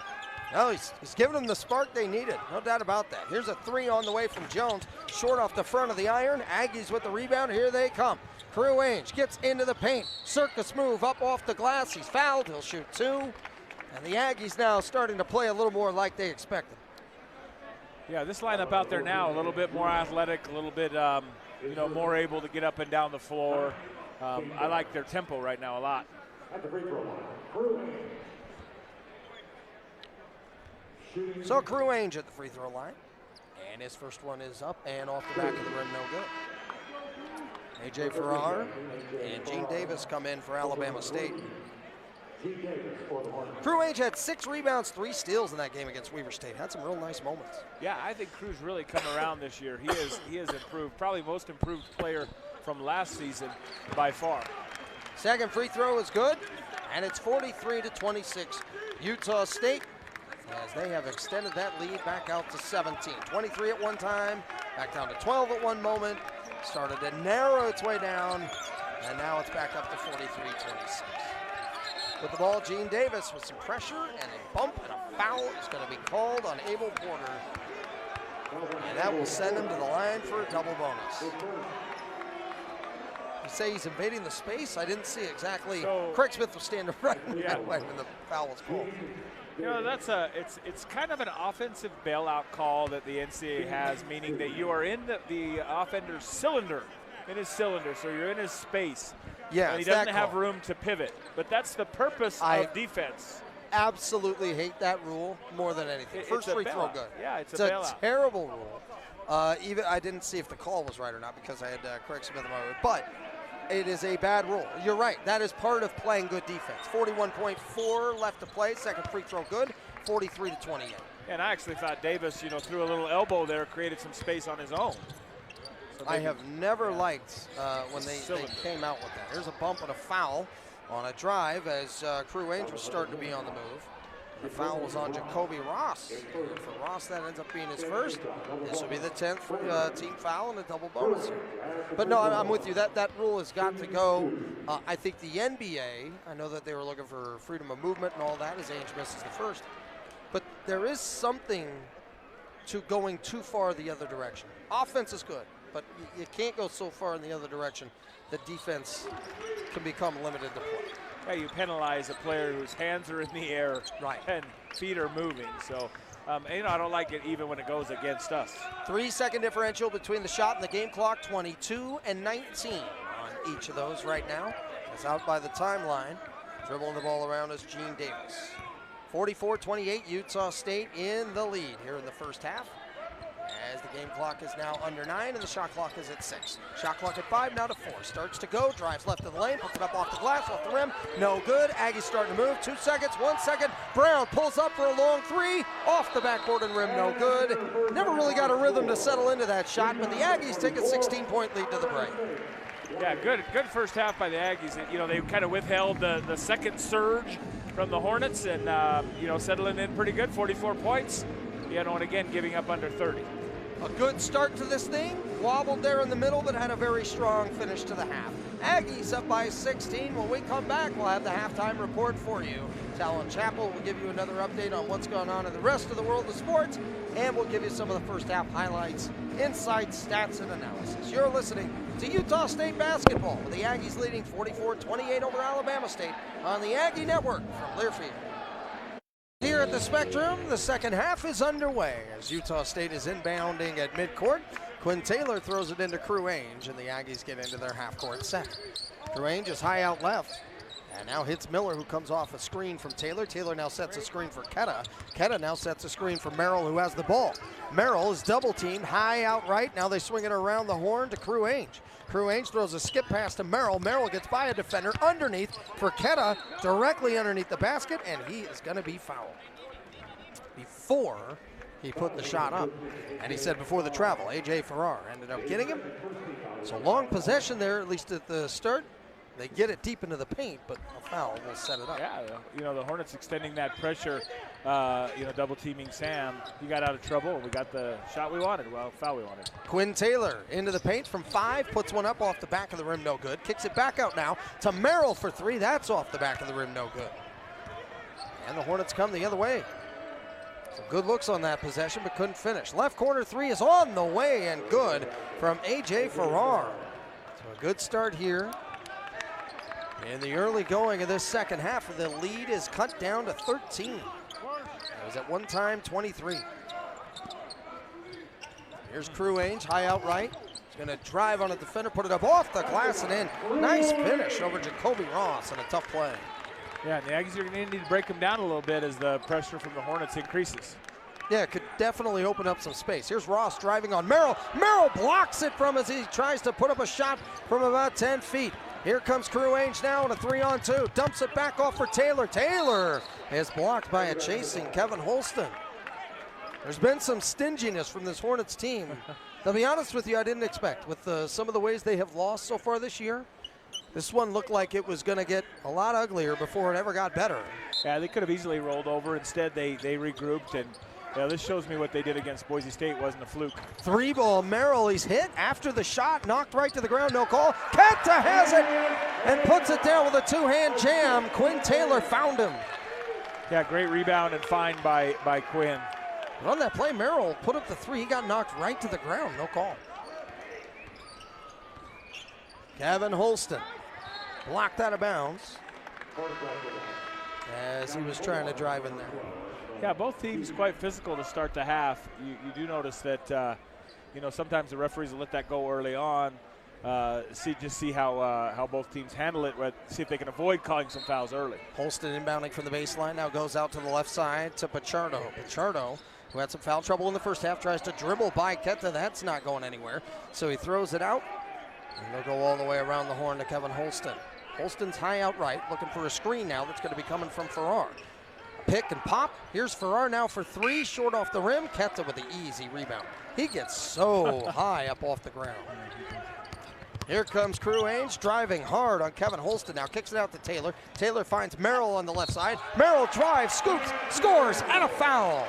Speaker 2: No, he's giving them the spark they needed, no doubt about that. Here's a three on the way from Jones, short off the front of the iron. Aggies with the rebound, here they come. Crew Ainge gets into the paint, circus move up off the glass, he's fouled, he'll shoot 2. And the Aggies now starting to play a little more like they expected.
Speaker 3: Yeah, this lineup out there now, a little bit more athletic, a little bit, you know, more able to get up and down the floor. I like their tempo right now a lot.
Speaker 1: At the free throw line, Crew Ainge.
Speaker 2: So Crew Ainge at the free throw line. And his first one is up and off the back of the rim, no good. A.J. Farrar and Gene Davis come in for Alabama State. Crew Ainge had 6 rebounds, 3 steals in that game against Weber State. Had some real nice moments.
Speaker 3: Yeah, I think Crew's really come around this year. He has improved, probably most improved player from last season by far.
Speaker 2: Second free throw is good, and it's 43-26 Utah State, as they have extended that lead back out to 17. 23 at one time, back down to 12 at one moment, started to narrow its way down, and now it's back up to 43-26. With the ball, Gene Davis with some pressure and a bump and a foul is going to be called on Abel Porter, and that will send him to the line for a double bonus. You say he's invading the space? I didn't see exactly. So, Craig Smith was standing right in that way when the foul was called.
Speaker 3: You know, it's kind of an offensive bailout call that the NCAA has, meaning that you are in the offender's cylinder, in his cylinder, so you're in his space.
Speaker 2: Yeah,
Speaker 3: and he doesn't have room to pivot, but that's the purpose of defense.
Speaker 2: Absolutely hate that rule more than anything. First free throw good.
Speaker 3: Yeah, it's a
Speaker 2: bailout. A terrible rule. Even I didn't see if the call was right or not because I had Craig Smith in my way, but it is a bad rule. You're right. That is part of playing good defense. 41.4 left to play. Second free throw good. 43-28.
Speaker 3: And I actually thought Davis, you know, threw a little elbow there, created some space on his own. So
Speaker 2: I have never liked when they came out with that. Here's a bump and a foul on a drive as Crew Ainge was starting to be on the move. The foul was on Jacoby Ross. For Ross, that ends up being his first. This will be the 10th team foul and a double bonus here. But no, I'm with you. That rule has got to go. I think the NBA, I know that they were looking for freedom of movement and all that as Ainge misses the first. But there is something to going too far the other direction. Offense is good, but you can't go so far in the other direction that defense can become limited to play.
Speaker 3: Yeah, you penalize a player whose hands are in the air,
Speaker 2: right,
Speaker 3: and feet are moving. So, you know, I don't like it even when it goes against us.
Speaker 2: 3-second differential between the shot and the game clock, 22 and 19 on each of those right now. It's out by the timeline. Dribbling the ball around is Gene Davis. 44-28, Utah State in the lead here in the first half. As the game clock is now under 9 and the shot clock is at 6. Shot clock at 5, now to 4. Starts to go, drives left of the lane, puts it up off the glass, off the rim. No good. Aggies starting to move. 2 seconds, 1 second. Brown pulls up for a long 3. Off the backboard and rim, no good. Never really got a rhythm to settle into that shot, but the Aggies take a 16-point lead to the break.
Speaker 3: Yeah, good first half by the Aggies. You know, they kind of withheld the second surge from the Hornets and, you know, settling in pretty good, 44 points. You know, and again, giving up under 30.
Speaker 2: A good start to this thing, wobbled there in the middle, but had a very strong finish to the half. Aggies up by 16. When we come back, we'll have the halftime report for you. Talon Chappell will give you another update on what's going on in the rest of the world of sports, and we'll give you some of the first half highlights, insights, stats, and analysis. You're listening to Utah State basketball, with the Aggies leading 44-28 over Alabama State on the Aggie Network from Learfield. Here at the Spectrum, the second half is underway as Utah State is inbounding at midcourt. Quinn Taylor throws it into Crew Ainge, and the Aggies get into their half-court set. Crew Ainge is high out left, and now hits Miller, who comes off a screen from Taylor. Taylor now sets a screen for Ketta. Ketta now sets a screen for Merrill, who has the ball. Merrill is double-teamed, high out right. Now they swing it around the horn to Crew Ainge. Crew Ainge throws a skip pass to Merrill. Merrill gets by a defender underneath for Ketta, directly underneath the basket, and he is going to be fouled. Before he put the shot up, and he said before the travel, A.J. Farrar ended up getting him. So long possession there, at least at the start. They get it deep into the paint, but a foul will set it up.
Speaker 3: Yeah, you know, the Hornets extending that pressure, you know, double teaming Sam. He got out of trouble. We got the shot we wanted. Well, foul we wanted.
Speaker 2: Quinn Taylor into the paint from 5, puts one up off the back of the rim, no good. Kicks it back out now to Merrill for 3. That's off the back of the rim, no good. And the Hornets come the other way. Some good looks on that possession, but couldn't finish. Left corner 3 is on the way and good from A.J. Farrar. So a good start here. In the early going of this second half, the lead is cut down to 13. It was at one time 23. Here's Crew Ainge, high out right. He's going to drive on a defender, put it up off the glass and in. Nice finish over Jacoby Ross and a tough play.
Speaker 3: Yeah, and the Aggies are going to need to break them down a little bit as the pressure from the Hornets increases.
Speaker 2: Yeah, it could definitely open up some space. Here's Ross driving on Merrill. Merrill blocks it from as he tries to put up a shot from about 10 feet. Here comes Crew Ainge now on a 3-on-2. Dumps it back off for Taylor. Taylor is blocked by a chasing Kevin Holston. There's been some stinginess from this Hornets team. To be honest with you, I didn't expect. With some of the ways they have lost so far this year, this one looked like it was going to get a lot uglier before it ever got better.
Speaker 3: Yeah, they could have easily rolled over. Instead, they regrouped, and this shows me what they did against Boise State wasn't a fluke.
Speaker 2: 3-ball Merrill, he's hit after the shot, knocked right to the ground, no call. Kenta has it and puts it down with a 2-hand jam. Quinn Taylor found him.
Speaker 3: Yeah, great rebound and find by Quinn.
Speaker 2: But on that play, Merrill put up the 3. He got knocked right to the ground, no call. Kevin Holston blocked out of bounds as he was trying to drive in there.
Speaker 3: Yeah, both teams quite physical to start the half. You do notice that, you know, sometimes the referees will let that go early on. See how both teams handle it. See if they can avoid calling some fouls early.
Speaker 2: Holston inbounding from the baseline now goes out to the left side to Pichardo. Pichardo, who had some foul trouble in the first half, tries to dribble by Kenta. That's not going anywhere. So he throws it out, and they'll go all the way around the horn to Kevin Holston. Holston's high out right, looking for a screen now that's going to be coming from Farrar. Pick and pop. Here's Farrar now for 3, short off the rim. Kenta with the easy rebound. He gets so high up off the ground. Here comes Crew Ainge driving hard on Kevin Holston now. Kicks it out to Taylor. Taylor finds Merrill on the left side. Merrill drives, scoops, scores, and a foul.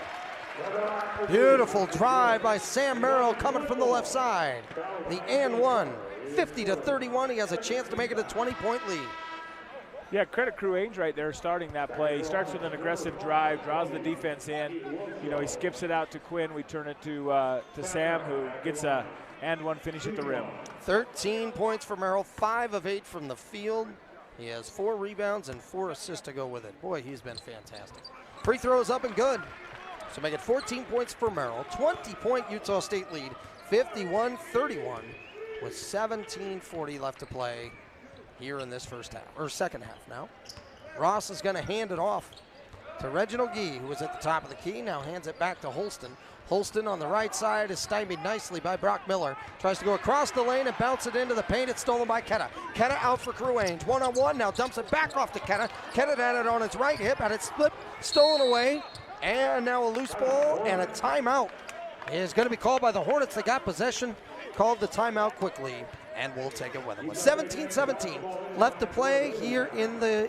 Speaker 2: Beautiful drive by Sam Merrill coming from the left side. The and one, 50-31. He has a chance to make it a 20-point lead.
Speaker 3: Yeah, credit Crew Ainge right there starting that play. He starts with an aggressive drive, draws the defense in. You know, he skips it out to Quinn. We turn it to Sam, who gets a and one finish at the rim. 13
Speaker 2: points for Merrill, 5 of 8 from the field. He has 4 rebounds and 4 assists to go with it. Boy, he's been fantastic. Free throws up and good. So make it 14 points for Merrill. 20-point Utah State lead, 51-31, with 17:40 left to play here in this first half, or second half now. Ross is going to hand it off to Reginald Gee, who was at the top of the key, now hands it back to Holston. Holston on the right side is stymied nicely by Brock Miller. Tries to go across the lane and bounce it into the paint. It's stolen by Ketta. Ketta out for Crew Ainge. One-on-one, now dumps it back off to Ketta. Ketta had it on his right hip, had it split, stolen away. And now a loose ball and a timeout is going to be called by the Hornets. They got possession, called the timeout quickly, and we'll take it with them. With 17-17 left to play here in the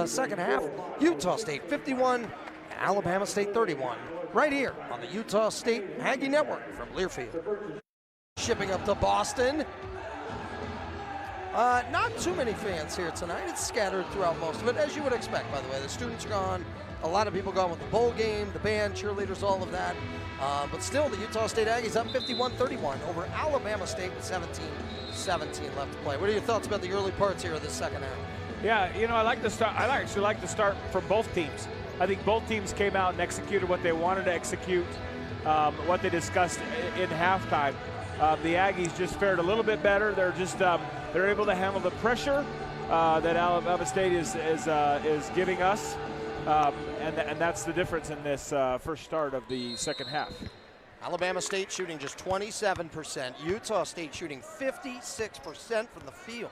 Speaker 2: second half. Utah State 51 and Alabama State 31. Right here on the Utah State Aggie Network from Learfield. Shipping up to Boston. Not too many fans here tonight. It's scattered throughout most of it, as you would expect, by the way. The students are gone. A lot of people gone with the bowl game, the band, cheerleaders, all of that. But still, the Utah State Aggies up 51-31 over Alabama State with 17-17 left to play. What are your thoughts about the early parts here of this second half?
Speaker 3: Yeah, you know, I actually like to start from both teams. I think both teams came out and executed what they wanted to execute, what they discussed in halftime. The Aggies just fared a little bit better. They're able to handle the pressure that Alabama State is giving us, and that's the difference in this first start of the second half.
Speaker 2: Alabama State shooting just 27%. Utah State shooting 56% from the field.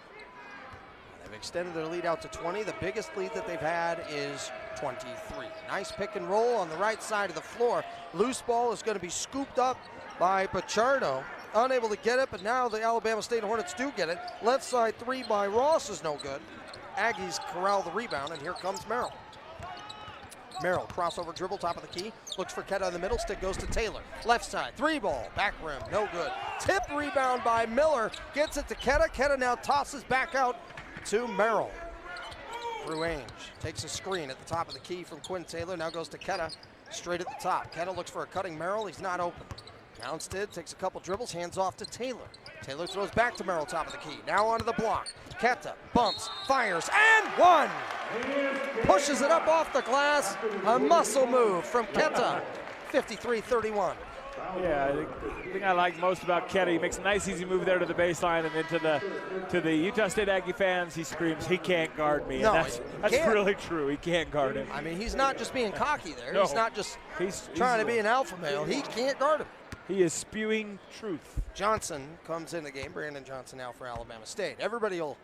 Speaker 2: They've extended their lead out to 20. The biggest lead that they've had is 23. Nice pick and roll on the right side of the floor. Loose ball is going to be scooped up by Pichardo. Unable to get it, but now the Alabama State Hornets do get it. Left side three by Ross is no good. Aggies corral the rebound, and here comes Merrill. Merrill, crossover dribble, top of the key. Looks for Ketta in the middle. Stick goes to Taylor. Left side, three ball, back rim, no good. Tip rebound by Miller. Gets it to Ketta. Ketta now tosses back out to Merrill. Crew Ainge takes a screen at the top of the key from Quinn Taylor. Now goes to Ketta, straight at the top. Ketta looks for a cutting Merrill. He's not open. Mounstead takes a couple dribbles, hands off to Taylor. Taylor throws back to Merrill, top of the key. Now onto the block. Ketta bumps, fires, and one! Pushes it up off the glass. A muscle move from Ketta. 53-31.
Speaker 3: Yeah, the thing I like most about Ketta, he makes a nice easy move there to the baseline, and then to the Utah State Aggie fans, he screams, "He can't guard me."
Speaker 2: No,
Speaker 3: and that's really true. He can't guard him.
Speaker 2: I mean, he's not just being cocky there.
Speaker 3: No,
Speaker 2: he's not just trying to be an alpha male. He can't guard him.
Speaker 3: He is spewing truth.
Speaker 2: Johnson comes in the game. Brandon Johnson now for Alabama State. Everybody will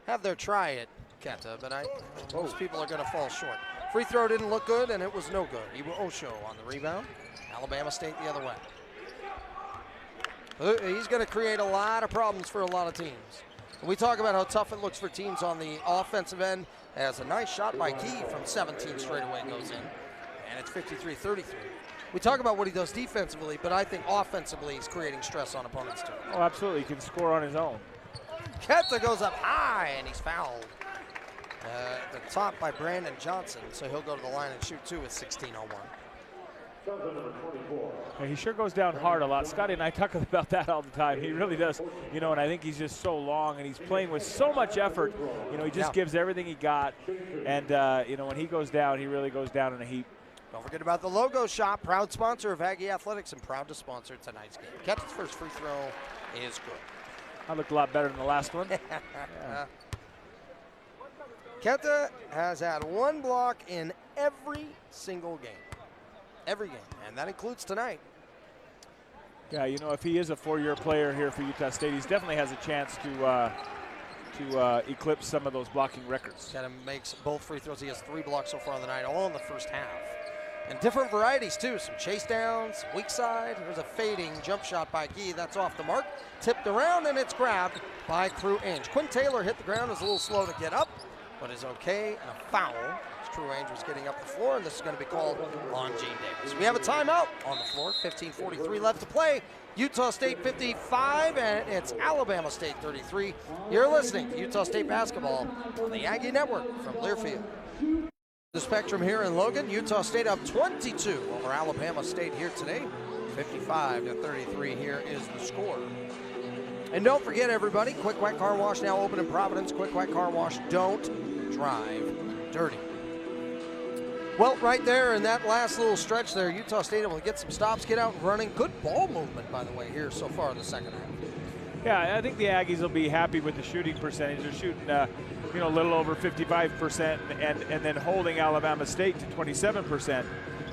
Speaker 2: have their try at Ketta, but most people are going to fall short. Free throw didn't look good, and it was no good. Iwa Osho on the rebound. Alabama State the other way. He's going to create a lot of problems for a lot of teams. We talk about how tough it looks for teams on the offensive end. As a nice shot by Key from 17 straight away goes in, and it's 53-33. We talk about what he does defensively, but I think offensively he's creating stress on opponents too.
Speaker 3: Oh, absolutely. He can score on his own.
Speaker 2: Ketta goes up high, and he's fouled. At the top by Brandon Johnson, so he'll go to the line and shoot two with 16:01.
Speaker 3: Yeah, he sure goes down hard a lot. Scotty and I talk about that all the time. He really does, you know, and I think he's just so long, and he's playing with so much effort. You know, he just gives everything he got, and, you know, when he goes down, he really goes down in a heap.
Speaker 2: Don't forget about the Logo Shop, proud sponsor of Aggie Athletics and proud to sponsor tonight's game. Ketta's first free throw is good.
Speaker 3: I looked a lot better than the last one.
Speaker 2: Ketta has had one block in every single game. Every game, and that includes tonight.
Speaker 3: Yeah, you know, if he is a four-year player here for Utah State, he definitely has a chance to eclipse some of those blocking records.
Speaker 2: Ketta makes both free throws. He has 3 blocks so far on the night, all in the first half. And different varieties, too. Some chase downs, some weak side. There's a fading jump shot by Gee. That's off the mark. Tipped around, and it's grabbed by Crew Ainge. Quinn Taylor hit the ground, is a little slow to get up, but is okay, and a foul. Crew Ainge was getting up the floor, and this is going to be called on Gene Davis. We have a timeout on the floor. 15:43 left to play. Utah State 55, and it's Alabama State 33. You're listening to Utah State basketball on the Aggie Network from Learfield. The Spectrum here in Logan. Utah State up 22 over Alabama State here today. 55-33 here is the score. And don't forget, everybody, Quick White Car Wash now open in Providence. Quick White Car Wash, don't drive dirty. Well, right there in that last little stretch there, Utah State able to get some stops, get out and running. Good ball movement, by the way, here so far in the second half.
Speaker 3: Yeah, I think the Aggies will be happy with the shooting percentage. They're shooting you know, a little over 55% and then holding Alabama State to 27%.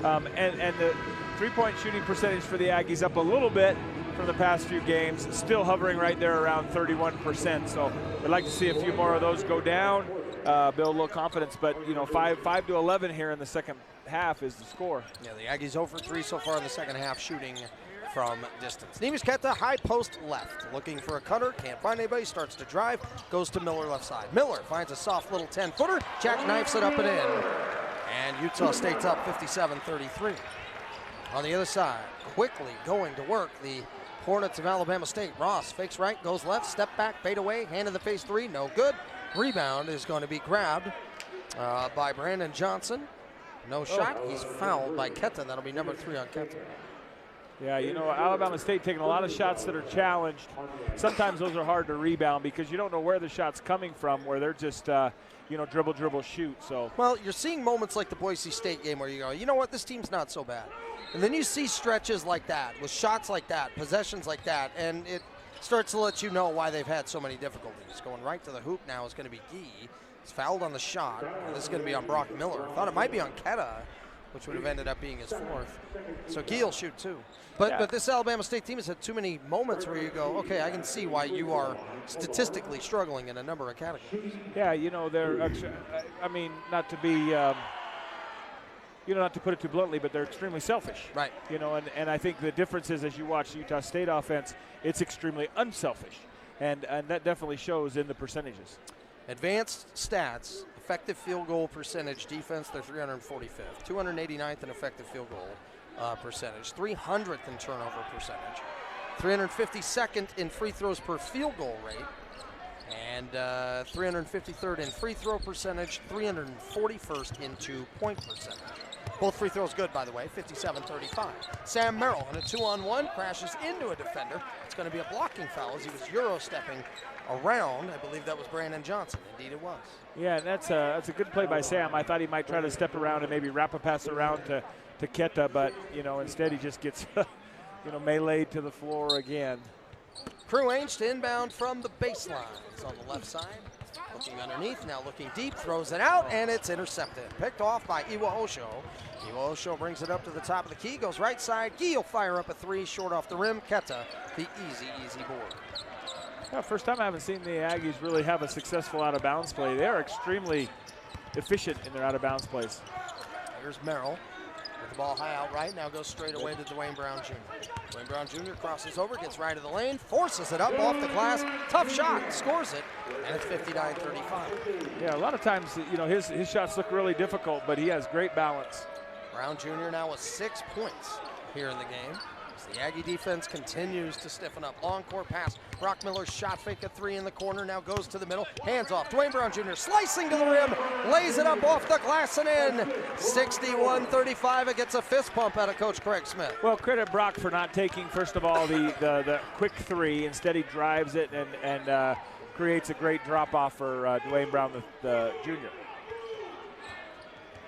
Speaker 3: And the three-point shooting percentage for the Aggies up a little bit from the past few games, still hovering right there around 31%. So we'd like to see a few more of those go down, build a little confidence. But, you know, 5 to 11 here in the second half is the score.
Speaker 2: Yeah, the Aggies 0 for 3 so far in the second half, shooting from distance. Neemish Ketta, high post left, looking for a cutter, can't find anybody, starts to drive, goes to Miller left side. Miller finds a soft little 10-footer, jackknifes it up and in. And Utah State's up 57-33. On the other side, quickly going to work, the Hornets of Alabama State. Ross fakes right, goes left, step back, fade away, hand in the face three, no good. Rebound is going to be grabbed by Brandon Johnson. No shot, he's fouled by Ketta. That'll be number 3 on Ketta.
Speaker 3: Yeah, you know, Alabama State taking a lot of shots that are challenged. Sometimes those are hard to rebound because you don't know where the shot's coming from, where they're just, you know, dribble, shoot. So.
Speaker 2: Well, you're seeing moments like the Boise State game where you go, you know what, this team's not so bad. And then you see stretches like that, with shots like that, possessions like that, and it starts to let you know why they've had so many difficulties. Going right to the hoop now is going to be Gee. He's fouled on the shot. And this is going to be on Brock Miller. Thought it might be on Ketta, which would have ended up being his 4th. So Gee will shoot 2. But this Alabama State team has had too many moments where you go, okay, I can see why you are statistically struggling in a number of categories.
Speaker 3: Yeah, you know, they're, I mean, not to be, you know, not to put it too bluntly, but they're extremely selfish.
Speaker 2: Right.
Speaker 3: You know, and I think the difference is as you watch the Utah State offense, it's extremely unselfish. And that definitely shows in the percentages.
Speaker 2: Advanced stats, effective field goal percentage, defense, they're 345th. 289th in effective field goal percentage. 300th in turnover percentage. 352nd in free throws per field goal rate. And 353rd in free throw percentage. 341st in two-point percentage. Both free throws good, by the way, 57-35. Sam Merrill on a 2-on-1 crashes into a defender. It's going to be a blocking foul as he was Euro-stepping around. I believe that was Brandon Johnson. Indeed it was.
Speaker 3: Yeah, that's a good play by Sam. I thought he might try to step around and maybe wrap a pass around to Ketta, but, you know, instead he just gets, you know, meleeed to the floor again.
Speaker 2: Crew Ainge to inbound from the baseline. It's on the left side. Looking underneath, now looking deep, throws it out, and it's intercepted. Picked off by Iwa Osho. Iwa Osho brings it up to the top of the key, goes right side. Gee will fire up a 3, short off the rim. Ketta, the easy board.
Speaker 3: Yeah, first time I haven't seen the Aggies really have a successful out-of-bounds play. They're extremely efficient in their out-of-bounds plays.
Speaker 2: Here's Merrill with the ball high out right. Now goes straight away to Dwayne Brown Jr. Dwayne Brown Jr. crosses over, gets right of the lane, forces it up off the glass. Tough shot, scores it, and it's 59-35.
Speaker 3: Yeah, a lot of times, you know, his shots look really difficult, but he has great balance.
Speaker 2: Brown Jr. now with 6 points here in the game. The Aggie defense continues to stiffen up. Long court pass. Brock Miller's shot fake at 3 in the corner. Now goes to the middle. Hands off. Dwayne Brown Jr. slicing to the rim. Lays it up off the glass and in. 61-35. It gets a fist pump out of Coach Craig Smith.
Speaker 3: Well, credit Brock for not taking, first of all, the quick 3. Instead, he drives it and creates a great drop-off for Dwayne Brown the Jr.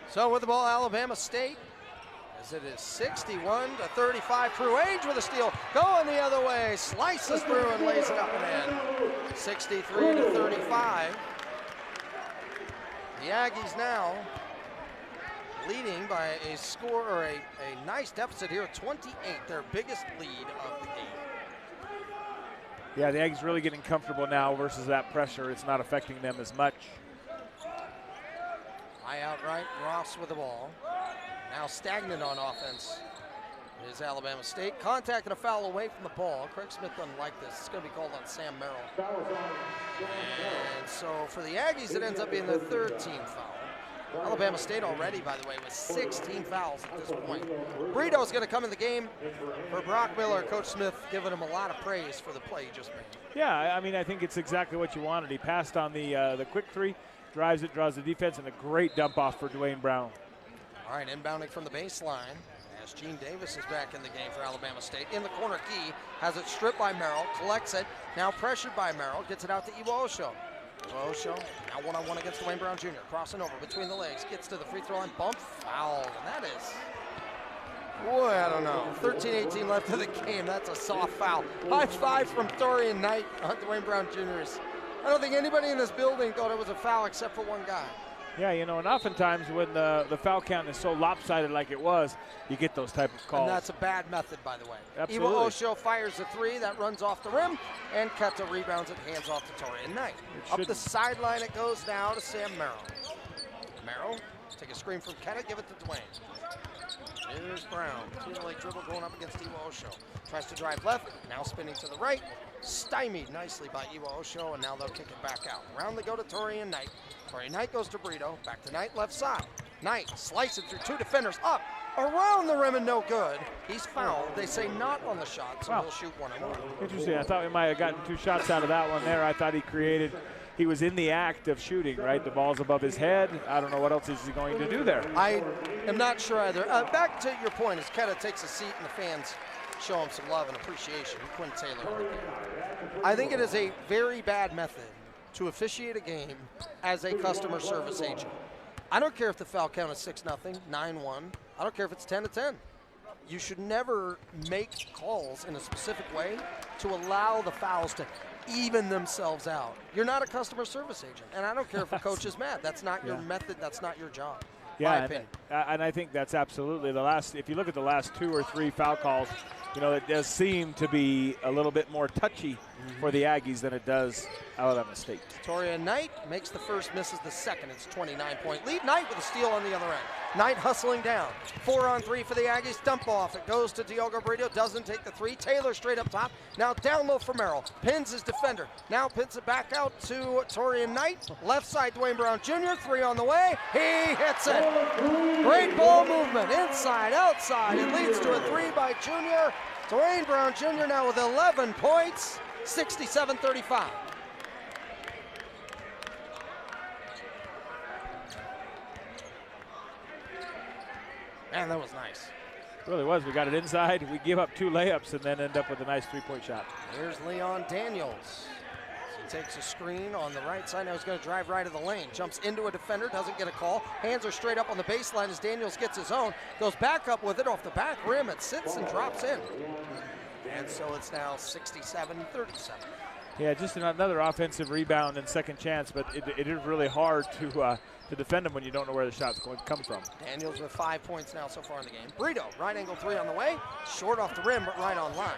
Speaker 2: So with the ball, Alabama State. It is 61-35. Crew Ainge with a steal, going the other way, slices through and lays it up and in. 63-35. The Aggies now leading by a score, or a nice deficit here, 28, their biggest lead of the game.
Speaker 3: Yeah, the Aggies really getting comfortable now versus that pressure. It's not affecting them as much.
Speaker 2: High out right, Ross with the ball. Now stagnant on offense is Alabama State. Contact and a foul away from the ball. Craig Smith doesn't like this. It's going to be called on Sam Merrill. And so for the Aggies, it ends up being their 3rd team foul. Alabama State already, by the way, with 16 fouls at this point. Brito's going to come in the game for Brock Miller. Coach Smith giving him a lot of praise for the play he just made.
Speaker 3: Yeah, I mean, I think it's exactly what you wanted. He passed on the quick 3, drives it, draws the defense, and a great dump off for Dwayne Brown.
Speaker 2: All right, inbounding from the baseline as Gene Davis is back in the game for Alabama State. In the corner, Gee has it stripped by Merrill, collects it, now pressured by Merrill, gets it out to Iwa Osho. Iwa Osho now one-on-one against Dwayne Brown Jr. Crossing over between the legs, gets to the free throw line, bump, fouled, and that is, boy, I don't know. 13-18 left in the game, that's a soft foul. High five from Torian Knight on Dwayne Brown Jr.'s I don't think anybody in this building thought it was a foul except for one guy.
Speaker 3: Yeah, you know, and oftentimes when the foul count is so lopsided like it was, you get those type of calls.
Speaker 2: And that's a bad method, by the way.
Speaker 3: Absolutely.
Speaker 2: Iwo Osho fires a three. That runs off the rim. And Keta rebounds it, hands off to Torian Knight. Up the sideline it goes now to Sam Merrill. Merrill, take a screen from Keta, give it to Dwayne. Here's Brown. Two-leg dribble going up against Iwo Osho. Tries to drive left, now spinning to the right. Stymied nicely by Iwo Osho, and now they'll kick it back out. Around they go to Torian Knight. Torian Knight goes to Brito. Back to Knight, left side. Knight slices through two defenders, up, around the rim, and no good. He's fouled. They say not on the shot, so he'll shoot one and one.
Speaker 3: Interesting. I thought we might have gotten 2 shots out of that one there. I thought he was in the act of shooting, right? The ball's above his head. I don't know what else is he going to do there.
Speaker 2: I am not sure either. Back to your point, as Keta takes a seat and the fans show him some love and appreciation. Quinn Taylor right there. I think it is a very bad method to officiate a game as a customer service agent. I don't care if the foul count is 6-0, 9-1. I don't care if it's 10-10. You should never make calls in a specific way to allow the fouls to even themselves out. You're not a customer service agent, and I don't care if a coach is mad. That's not your method. That's not your job.
Speaker 3: Yeah, and I think that's absolutely the last. If you look at the last 2 or 3 foul calls, you know, it does seem to be a little bit more touchy for the Aggies than it does Alabama State.
Speaker 2: Torian Knight makes the first, misses the second. It's a 29-point lead. Knight with a steal on the other end. Knight hustling down. 4-on-3 for the Aggies. Dump off. It goes to Diogo Brito. Doesn't take the three. Taylor straight up top. Now down low for Merrill. Pins his defender. Now pins it back out to Torian Knight. Left side, Dwayne Brown Jr. 3 on the way. He hits it. Great ball movement. Inside, outside. It leads to a 3 by Jr. Dwayne Brown Jr. now with 11 points. 67-35. Man, that was nice.
Speaker 3: It really was. We got it inside. We give up 2 layups and then end up with a nice 3-point shot.
Speaker 2: Here's Leon Daniels. He takes a screen on the right side. Now he's going to drive right of the lane. Jumps into a defender, doesn't get a call. Hands are straight up on the baseline as Daniels gets his own. Goes back up with it off the back rim. It sits and drops in. And so it's now 67-37.
Speaker 3: Yeah, just another offensive rebound and second chance, but it is really hard to defend him when you don't know where the shot's going to come from.
Speaker 2: Daniels with 5 points now so far in the game. Brito, right angle 3 on the way. Short off the rim, but right on line.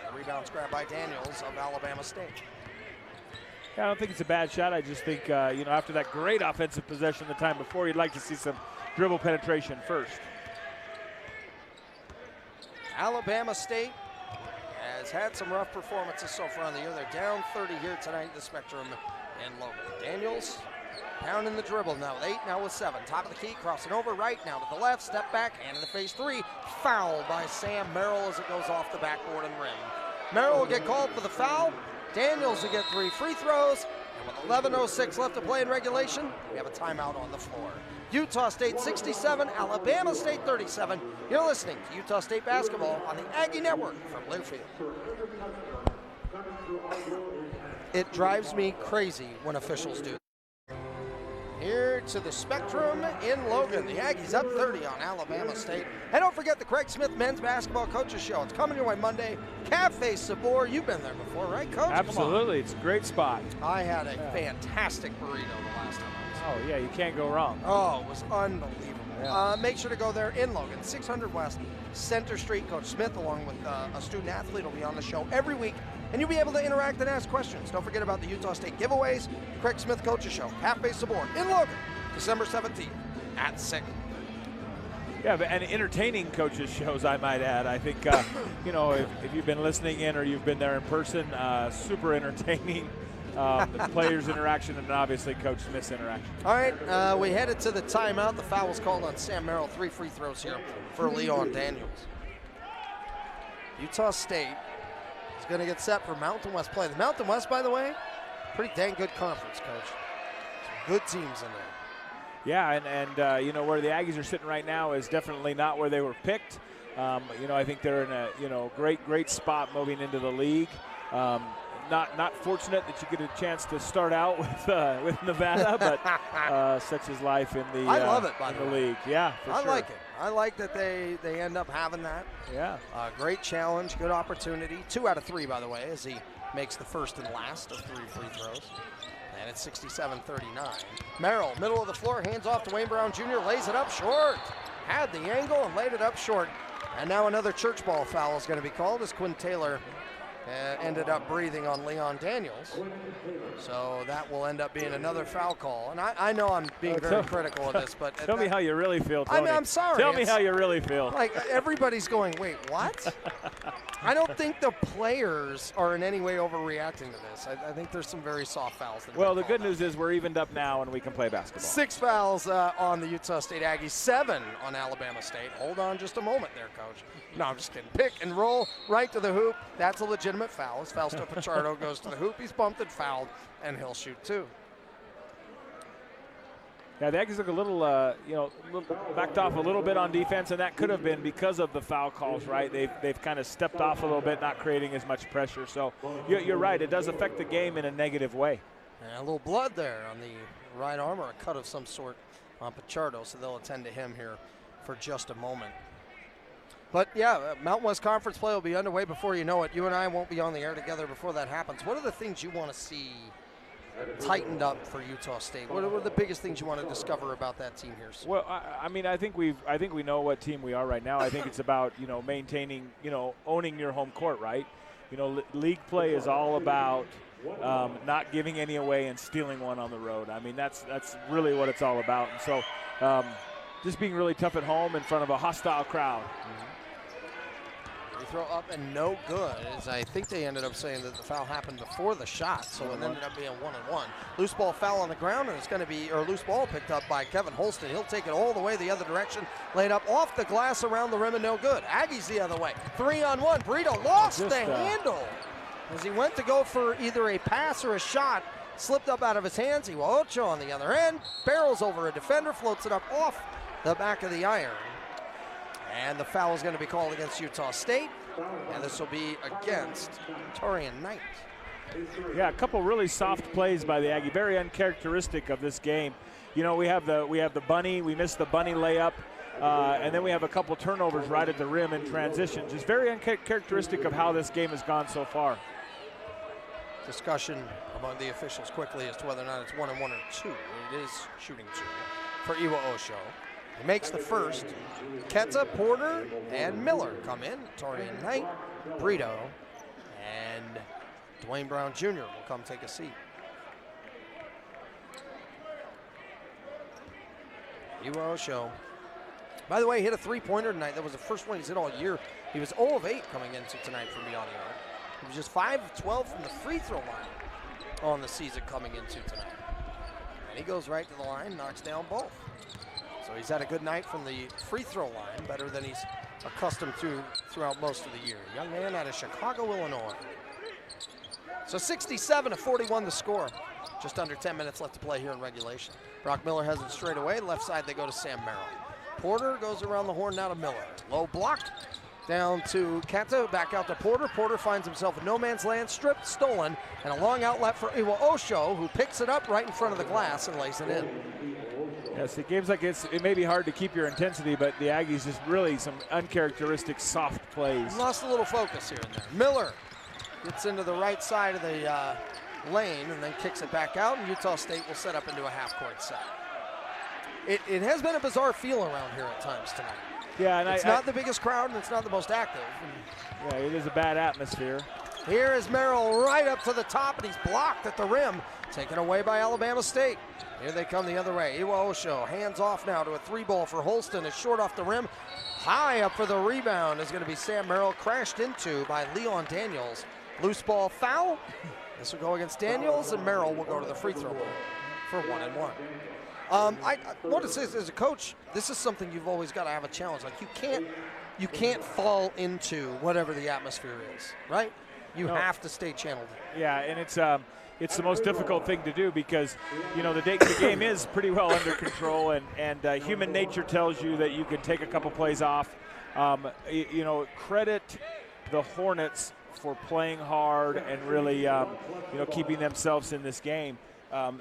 Speaker 2: The rebound's grabbed by Daniels of Alabama State.
Speaker 3: Yeah, I don't think it's a bad shot. I just think, you know, after that great offensive possession the time before, you'd like to see some dribble penetration first.
Speaker 2: Alabama State has had some rough performances so far in the year. They're down 30 here tonight in the Spectrum in Logan. Daniels down in the dribble now with 8, now with 7. Top of the key, crossing over right now to the left, step back, hand in the face 3. Foul by Sam Merrill as it goes off the backboard and rim. Merrill will get called for the foul. Daniels will get 3 free throws. And with 11:06 left to play in regulation, we have a timeout on the floor. Utah State 67, Alabama State 37. You're listening to Utah State basketball on the Aggie Network from Learfield. It drives me crazy when officials do. Here to the Spectrum in Logan. The Aggies up 30 on Alabama State. And don't forget the Craig Smith Men's Basketball Coaches Show. It's coming your way Monday. Cafe Sabor. You've been there before, right, Coach?
Speaker 3: Absolutely. It's a great spot.
Speaker 2: I had a fantastic burrito the last time I was
Speaker 3: Oh, yeah, you can't go wrong.
Speaker 2: Oh, it was unbelievable.
Speaker 3: Yeah.
Speaker 2: Make sure to go there in Logan, 600 West Center Street. Coach Smith, along with a student athlete, will be on the show every week, and you'll be able to interact and ask questions. Don't forget about the Utah State giveaways, Craig Smith Coaches Show, Cafe Sabor in Logan, December 17th at 6.
Speaker 3: Yeah, and entertaining coaches shows, I might add. I think, you know, if you've been listening in or you've been there in person, super entertaining. The players' interaction and obviously Coach Smith's interaction.
Speaker 2: All right, we headed to the timeout. The foul was called on Sam Merrill. 3 free throws here for Leon Daniels. Utah State is going to get set for Mountain West play. The Mountain West, by the way, pretty dang good conference, Coach. Some good teams in there.
Speaker 3: Yeah, and you know, where the Aggies are sitting right now is definitely not where they were picked. You know, I think they're in a, you know, great spot moving into the league. Not fortunate that you get a chance to start out with Nevada, but such is life in the
Speaker 2: I love it, by
Speaker 3: in
Speaker 2: the
Speaker 3: the
Speaker 2: way.
Speaker 3: league. Yeah, for
Speaker 2: I
Speaker 3: sure.
Speaker 2: like it. I like that they end up having that.
Speaker 3: Yeah.
Speaker 2: Great challenge, good opportunity. 2 out of 3, by the way, as he makes the first and last of 3 free throws. And it's 67-39. Merrill, middle of the floor, hands off to Wayne Brown Jr., lays it up short. Had the angle and laid it up short. And now another church ball foul is going to be called as Quinn Taylor ended up breathing on Leon Daniels. So that will end up being another foul call. And I know I'm being very critical of this, but
Speaker 3: tell me how you really feel, Tony.
Speaker 2: I mean, I'm sorry.
Speaker 3: Tell me how you really feel.
Speaker 2: Like, everybody's going, wait, what? I don't think the players are in any way overreacting to this. I think there's some very soft fouls.
Speaker 3: Well, the good news is we're evened up now and we can play basketball. 6
Speaker 2: fouls on the Utah State Aggies, 7 on Alabama State. Hold on just a moment there, Coach. No, I'm just kidding. Pick and roll right to the hoop. That's a legitimate foul. As Fausto Pichardo goes to the hoop, he's bumped and fouled, and he'll shoot 2.
Speaker 3: Yeah, the Aggies look a little, backed off a little bit on defense, and that could have been because of the foul calls, right? They've kind of stepped off a little bit, not creating as much pressure. So you're right, it does affect the game in a negative way.
Speaker 2: And a little blood there on the right arm, or a cut of some sort on Pichardo, so they'll attend to him here for just a moment. But yeah, Mountain West Conference play will be underway before you know it. You and I won't be on the air together before that happens. What are the things you want to see tightened up for Utah State? What are the biggest things you want to discover about that team here?
Speaker 3: Well, I mean, I think we know what team we are right now. I think it's about, maintaining, owning your home court, right? League play is all about not giving any away and stealing one on the road. I mean, that's really what it's all about. And so just being really tough at home in front of a hostile crowd.
Speaker 2: Free throw up and no good, as I think they ended up saying that the foul happened before the shot, so it ended up being 1-1. Loose ball foul on the ground, and it's going to be, or loose ball picked up by Kevin Holston. He'll take it all the way the other direction, laid up off the glass around the rim and no good. Aggies the other way. 3-on-1. Brito lost the handle as he went to go for either a pass or a shot. Slipped up out of his hands. Iwa Ocho on the other end, barrels over a defender, floats it up off the back of the iron. And the foul is going to be called against Utah State, and this will be against Torian Knight.
Speaker 3: Yeah, a couple really soft plays by the Aggie, very uncharacteristic of this game. We have the bunny. We missed the bunny layup, and then we have a couple turnovers right at the rim in transition. Just very uncharacteristic of how this game has gone so far.
Speaker 2: Discussion among the officials quickly as to whether or not it's 1-1 or 2. It is shooting 2 for Iwa Osho. He makes the first. Ketza, Porter, and Miller come in. Torian Knight, Brito, and Dwayne Brown Jr. will come take a seat. Iwa Osho. By the way, he hit a three-pointer tonight. That was the first one he's hit all year. He was 0 of 8 coming into tonight from beyond the arc. He was just 5 of 12 from the free throw line on the season coming into tonight. And he goes right to the line, knocks down both. So he's had a good night from the free throw line, better than he's accustomed to throughout most of the year. Young man out of Chicago, Illinois. So 67-41 the score. Just under 10 minutes left to play here in regulation. Brock Miller has it straight away. Left side they go to Sam Merrill. Porter goes around the horn now to Miller. Low block down to Kato, back out to Porter. Porter finds himself in no man's land, stripped, stolen, and a long outlet for Iwa Osho, who picks it up right in front of the glass and lays it in.
Speaker 3: Yes, it games like it may be hard to keep your intensity, but the Aggies just really some uncharacteristic soft plays.
Speaker 2: Lost a little focus here and there. Miller gets into the right side of the lane and then kicks it back out, and Utah State will set up into a half-court set. It has been a bizarre feel around here at times tonight.
Speaker 3: Yeah, and
Speaker 2: it's not the biggest crowd and it's not the most active.
Speaker 3: Yeah, it is a bad atmosphere.
Speaker 2: Here is Merrill right up to the top, and he's blocked at the rim, taken away by Alabama State. Here they come the other way. Iwa Osho hands off now to a 3-ball for Holston. Is short off the rim. High up for the rebound is going to be Sam Merrill, crashed into by Leon Daniels. Loose ball foul. This will go against Daniels, and Merrill will go to the free throw line for 1-1. I want to say, as a coach, this is something you've always got to have a challenge. Like, you can't fall into whatever the atmosphere is, right? You have to stay channeled.
Speaker 3: Yeah, and it's the most difficult thing to do because, the game is pretty well under control, and human nature tells you that you can take a couple plays off. Credit the Hornets for playing hard and really, keeping themselves in this game.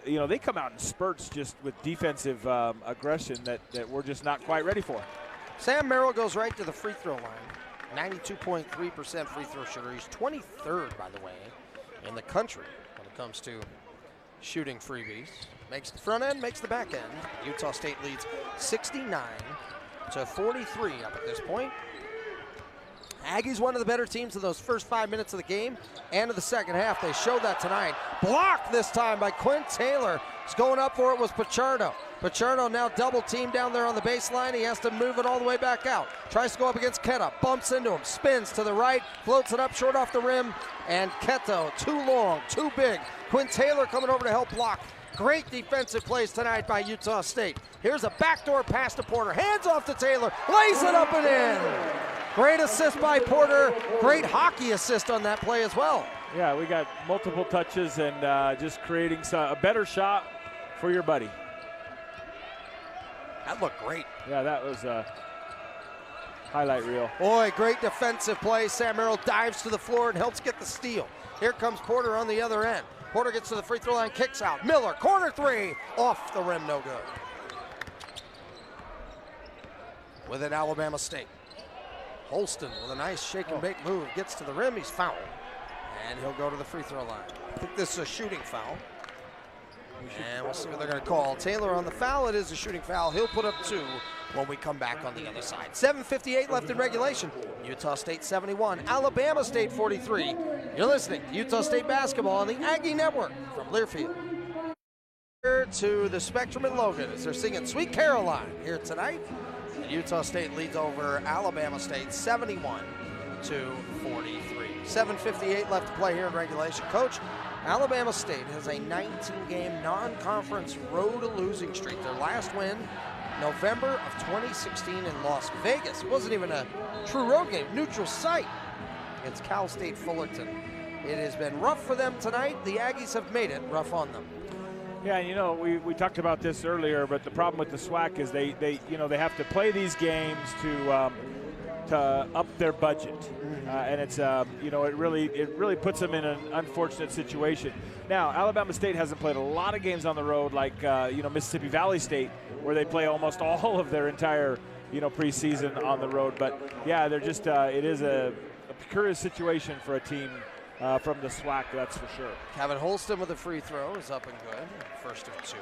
Speaker 3: They come out in spurts just with defensive aggression that we're just not quite ready for.
Speaker 2: Sam Merrill goes right to the free throw line. 92.3% free throw shooter. He's 23rd, by the way, in the country when it comes to shooting freebies. Makes the front end, makes the back end. Utah State leads 69-43 up at this point. Aggies one of the better teams in those first 5 minutes of the game and of the second half. They showed that tonight. Blocked this time by Quinn Taylor. He's going up for it was Pichardo. Pichardo now double teamed down there on the baseline. He has to move it all the way back out. Tries to go up against Ketta. Bumps into him. Spins to the right. Floats it up short off the rim. And Ketta, too long, too big. Quinn Taylor coming over to help block. Great defensive plays tonight by Utah State. Here's a backdoor pass to Porter. Hands off to Taylor. Lays it up and in. Great assist by Porter. Great hockey assist on that play as well.
Speaker 3: Yeah, we got multiple touches and just creating a better shot for your buddy.
Speaker 2: That looked great.
Speaker 3: Yeah, that was a highlight reel.
Speaker 2: Boy, great defensive play. Sam Merrill dives to the floor and helps get the steal. Here comes Porter on the other end. Porter gets to the free throw line, kicks out. Miller, corner three, off the rim, no good. With it, Alabama State. Holston with a nice shake and bake move, gets to the rim, he's fouled. And he'll go to the free throw line. I think this is a shooting foul. And we'll see what they're gonna call. Taylor on the foul, it is a shooting foul. He'll put up 2 when we come back on the other side. 7:58 left in regulation. Utah State 71, Alabama State 43. You're listening to Utah State basketball on the Aggie Network from Learfield. Here to the Spectrum in Logan as they're singing Sweet Caroline here tonight. And Utah State leads over Alabama State 71-43. 7:58 left to play here in regulation. Coach, Alabama State has a 19-game non-conference road losing streak. Their last win, November of 2016 in Las Vegas. It wasn't even a true road game, neutral site against Cal State Fullerton. It has been rough for them tonight. The Aggies have made it rough on them.
Speaker 3: Yeah, you know, we talked about this earlier, but the problem with the SWAC is they have to play these games to up their budget, and it's it really puts them in an unfortunate situation. Now, Alabama State hasn't played a lot of games on the road like Mississippi Valley State, where they play almost all of their entire preseason on the road. But yeah, they're just it is a precarious situation for a team from the SWAC, that's for sure.
Speaker 2: Kevin Holston with a free throw is up and good. First of 2.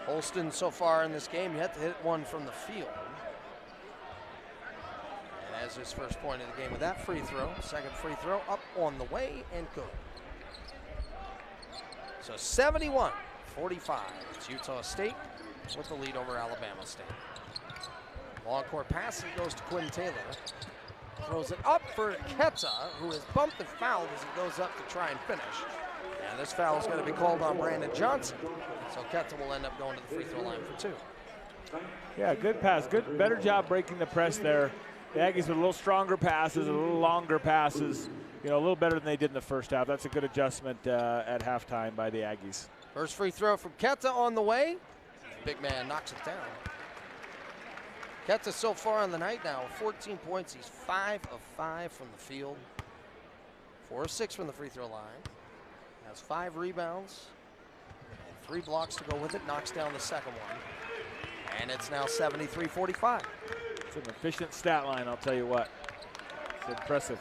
Speaker 2: Holston so far in this game yet to hit one from the field. And as his first point of the game with that free throw, second free throw up on the way and good. So 71-45. It's Utah State with the lead over Alabama State. Long court pass, it goes to Quinn Taylor. Throws it up for Ketta, who has bumped and fouled as he goes up to try and finish. And this foul is going to be called on Brandon Johnson. So Ketta will end up going to the free throw line for 2.
Speaker 3: Yeah, good pass. Better job breaking the press there. The Aggies with a little stronger passes, a little longer passes, a little better than they did in the first half. That's a good adjustment at halftime by the Aggies.
Speaker 2: First free throw from Ketta on the way. Big man knocks it down. Ketta so far on the night now, 14 points. He's 5 of 5 from the field. 4 of 6 from the free throw line. Has 5 rebounds and 3 blocks to go with it. Knocks down the second one. And it's now 73-45.
Speaker 3: It's an efficient stat line, I'll tell you what. It's impressive.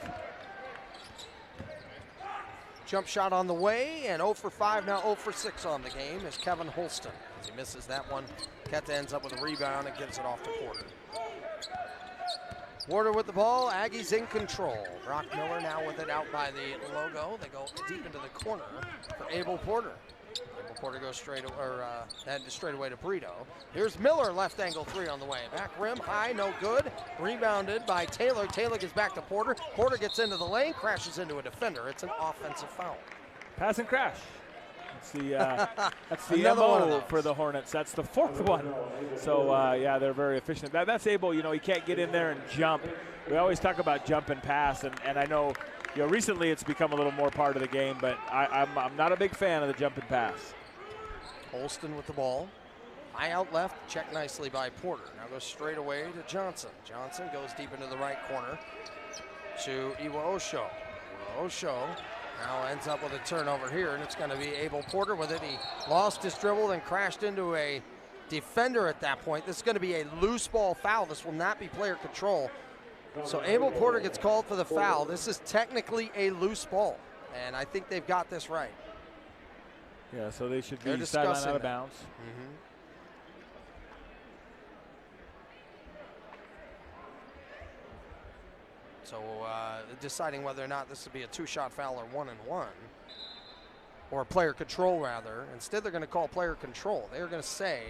Speaker 2: Jump shot on the way, and 0 for 5, now 0 for 6 on the game is Kevin Holston. As he misses that one, Ketta ends up with a rebound and gives it off to Porter. Porter with the ball, Aggies in control. Brock Miller now with it out by the logo. They go deep into the corner for Abel Porter. Abel Porter goes straight away to Brito. Here's Miller, left angle 3 on the way. Back rim, high, no good. Rebounded by Taylor. Taylor gets back to Porter. Porter gets into the lane, crashes into a defender. It's an offensive foul.
Speaker 3: Pass and crash. That's the MO for the Hornets. That's the 4th one. So, yeah, they're very efficient. That's able, he can't get in there and jump. We always talk about jump and pass, and I know, recently it's become a little more part of the game, but I'm not a big fan of the jump and pass.
Speaker 2: Holston with the ball. High out left, checked nicely by Porter. Now goes straight away to Johnson. Johnson goes deep into the right corner to Iwa Osho. Osho now ends up with a turnover here, and it's going to be Abel Porter with it. He lost his dribble and crashed into a defender at that point. This is going to be a loose ball foul. This will not be player control. So Abel Porter gets called for the foul. This is technically a loose ball. and I think they've got this right.
Speaker 3: Yeah, so they should
Speaker 2: They're
Speaker 3: be sideline
Speaker 2: discussing
Speaker 3: out of
Speaker 2: that.
Speaker 3: bounds.
Speaker 2: Mm-hmm. So deciding whether or not this would be a 2-shot foul or 1-and-1, or player control rather. Instead, they're going to call player control. They're going to say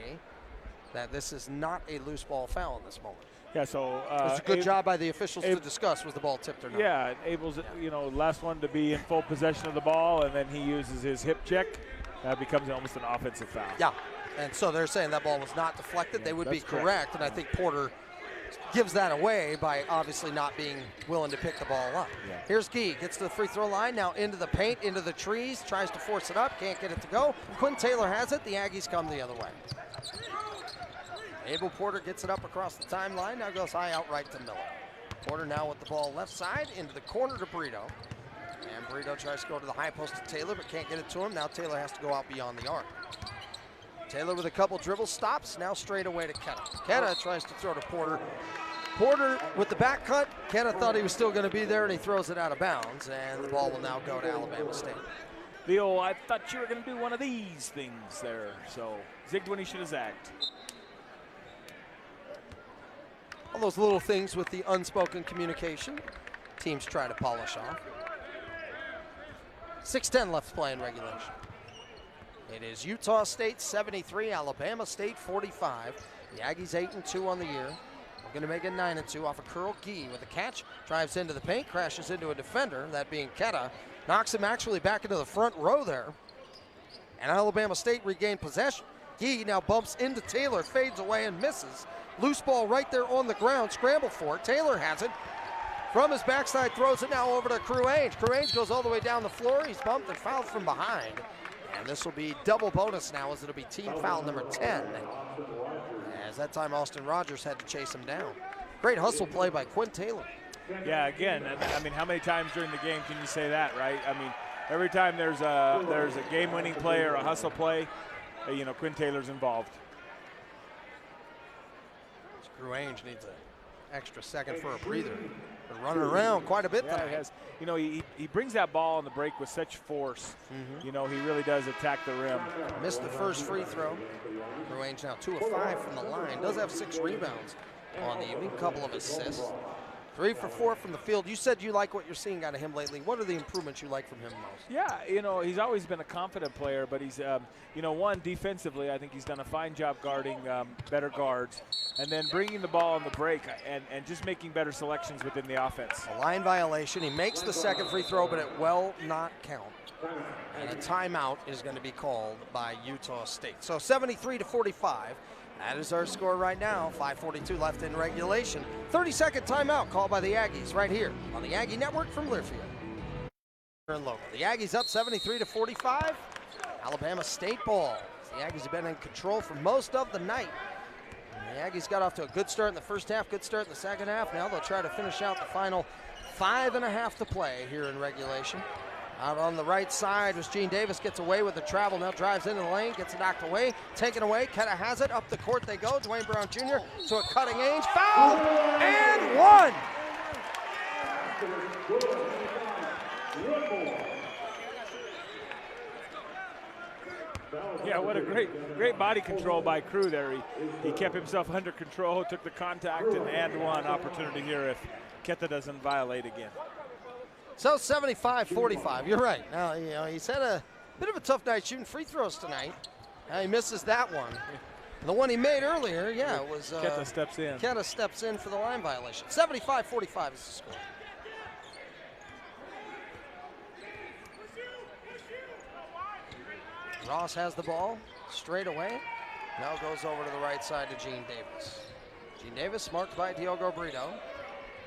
Speaker 2: that this is not a loose ball foul in this moment.
Speaker 3: Yeah, so
Speaker 2: It's a good job by the officials to discuss was the ball tipped or not.
Speaker 3: Yeah, Abel's last one to be in full possession of the ball, and then he uses his hip check. That becomes almost an offensive foul.
Speaker 2: Yeah, and so they're saying that ball was not deflected. They would be correct, and I think Porter gives that away by obviously not being willing to pick the ball up.
Speaker 3: Yeah.
Speaker 2: Here's Gee, gets to the free throw line, now into the paint, into the trees, tries to force it up, can't get it to go. Quinn Taylor has it, the Aggies come the other way. Abel Porter gets it up across the timeline, now goes high out right to Miller. Porter now with the ball left side, into the corner to Brito. And Brito tries to go to the high post to Taylor, but can't get it to him. Now Taylor has to go out beyond the arc. Taylor with a couple dribbles, stops, now straight away to Ketta. Ketta tries to throw to Porter. Porter with the back cut. Ketta thought he was still going to be there, and he throws it out of bounds, and the ball will now go to Alabama State.
Speaker 3: Leo, I thought you were going to do one of these things there. So zigged when he should have zagged.
Speaker 2: All those little things with the unspoken communication, teams try to polish off. 6:10 left to play in regulation. It is Utah State 73, Alabama State 45. The Aggies 8-2 on the year. We're going to make it 9-2 off a curl. Gee with a catch, drives into the paint, crashes into a defender, that being Ketta. Knocks him actually back into the front row there. And Alabama State regained possession. Gee now bumps into Taylor, fades away and misses. Loose ball right there on the ground, scramble for it. Taylor has it. From his backside, throws it now over to Crew Ainge. Crew Ainge goes all the way down the floor. He's bumped and fouled from behind. And this will be double bonus now, as it'll be team foul number 10. As that time Austin Rogers had to chase him down. Great hustle play by Quinn Taylor.
Speaker 3: Yeah, again, I mean, how many times during the game can you say that, right? I mean, every time there's a game-winning play or a hustle play, Quinn Taylor's involved.
Speaker 2: Crew Ainge needs an extra second for a breather. They're running around quite a bit
Speaker 3: Yeah,
Speaker 2: tonight.
Speaker 3: he has. He brings that ball on the break with such force. He really does attack the rim.
Speaker 2: Missed the first free throw. Crew Ainge now 2 of 5 from the line. Does have 6 rebounds on the evening, couple of assists. 3 for 4 from the field. You said you like what you're seeing out of him lately. What are the improvements you like from him most?
Speaker 3: Yeah, he's always been a confident player, but he's, one, defensively, I think he's done a fine job guarding better guards, and then bringing the ball on the break and just making better selections within the offense.
Speaker 2: A line violation. He makes the second free throw, but it will not count. And a timeout is going to be called by Utah State. So 73-45. That is our score right now. 5:42 left in regulation. 30-second timeout called by the Aggies right here on the Aggie Network from Learfield. The Aggies up 73-45. Alabama State ball. The Aggies have been in control for most of the night. And the Aggies got off to a good start in the first half, good start in the second half. Now they'll try to finish out the final 5.5 to play here in regulation. Out on the right side was Gene Davis, gets away with the travel, now drives into the lane, gets it knocked away, taken away. Ketta has it, up the court they go. Dwayne Brown Jr. to a cutting Ainge, foul, and one.
Speaker 3: Yeah, what a great body control by Crew there. He kept himself under control, took the contact, and one opportunity here if Ketta doesn't violate again.
Speaker 2: So 75-45, you're right. Now, he's had a bit of a tough night shooting free throws tonight. Now he misses that one. And the one he made earlier, it was
Speaker 3: Ketta steps in.
Speaker 2: Ketta steps in for the line violation. 75-45 is the score. Ross has the ball straight away. Now goes over to the right side to Gene Davis. Gene Davis marked by Diogo Brito.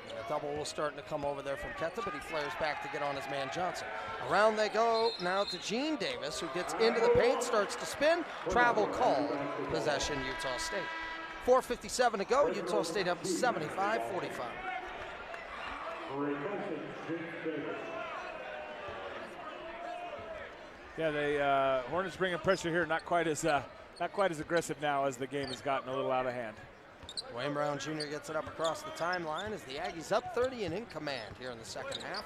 Speaker 2: And a double will start to come over there from Ketta, but he flares back to get on his man Johnson. Around they go now to Gene Davis, who gets into the paint, starts to spin. Travel called. Possession, Utah State. 4:57 to go. Utah State up 75-45.
Speaker 3: Yeah, the Hornets bringing pressure here, not quite as aggressive now as the game has gotten a little out of hand.
Speaker 2: Dwayne Brown Jr. gets it up across the timeline as the Aggies up 30 and in command here in the second half.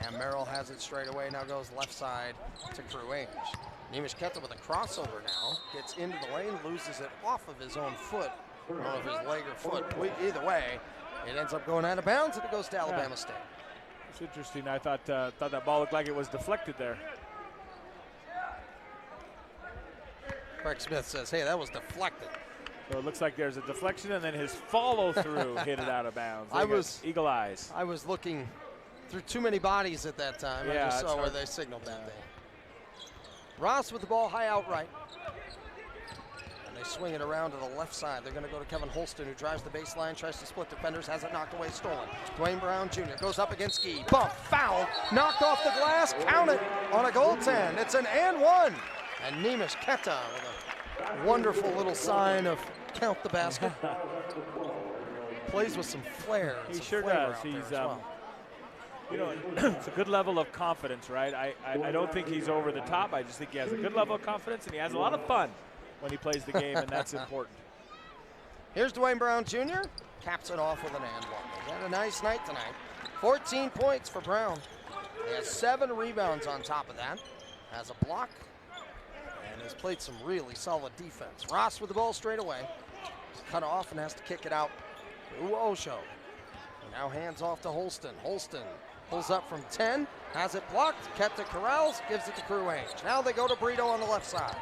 Speaker 2: And Merrill has it straight away. Now goes left side to Crew Ainge. Nemish Keta with a crossover now. Gets into the lane, loses it off of his own foot. I don't know if his leg or foot. Either way, it ends up going out of bounds and it goes to Alabama State.
Speaker 3: It's interesting. I thought that ball looked like it was deflected there.
Speaker 2: Craig Smith says, hey, that was deflected.
Speaker 3: So it looks like there's a deflection, and then his follow-through hit it out of bounds. Eagle eyes.
Speaker 2: I was looking through too many bodies at that time.
Speaker 3: Yeah,
Speaker 2: I just saw where they signaled that thing. Ross with the ball high out right. And they swing it around to the left side. They're going to go to Kevin Holston, who drives the baseline, tries to split defenders, has it knocked away, stolen. Dwayne Brown Jr. goes up against Gee. Bump, foul, knocked off the glass, count it on a goaltend. It's an and one. And Nemish Keta with a wonderful little sign of count the basket. Plays with some flair.
Speaker 3: He sure does. He's, you know, it's a good level of confidence, right? I don't think he's over the top. I just think he has a good level of confidence, and he has a lot of fun when he plays the game, and that's important.
Speaker 2: Here's Dwayne Brown Jr. Caps it off with an and one. He's had a nice night tonight. 14 points for Brown. He has 7 rebounds on top of that. Has a block. And has played some really solid defense. Ross with the ball straight away. He's cut off and has to kick it out to Osho. Now hands off to Holston. Holston pulls up from 10, has it blocked, kept it corrals, gives it to Crew Ainge. Now they go to Brito on the left side.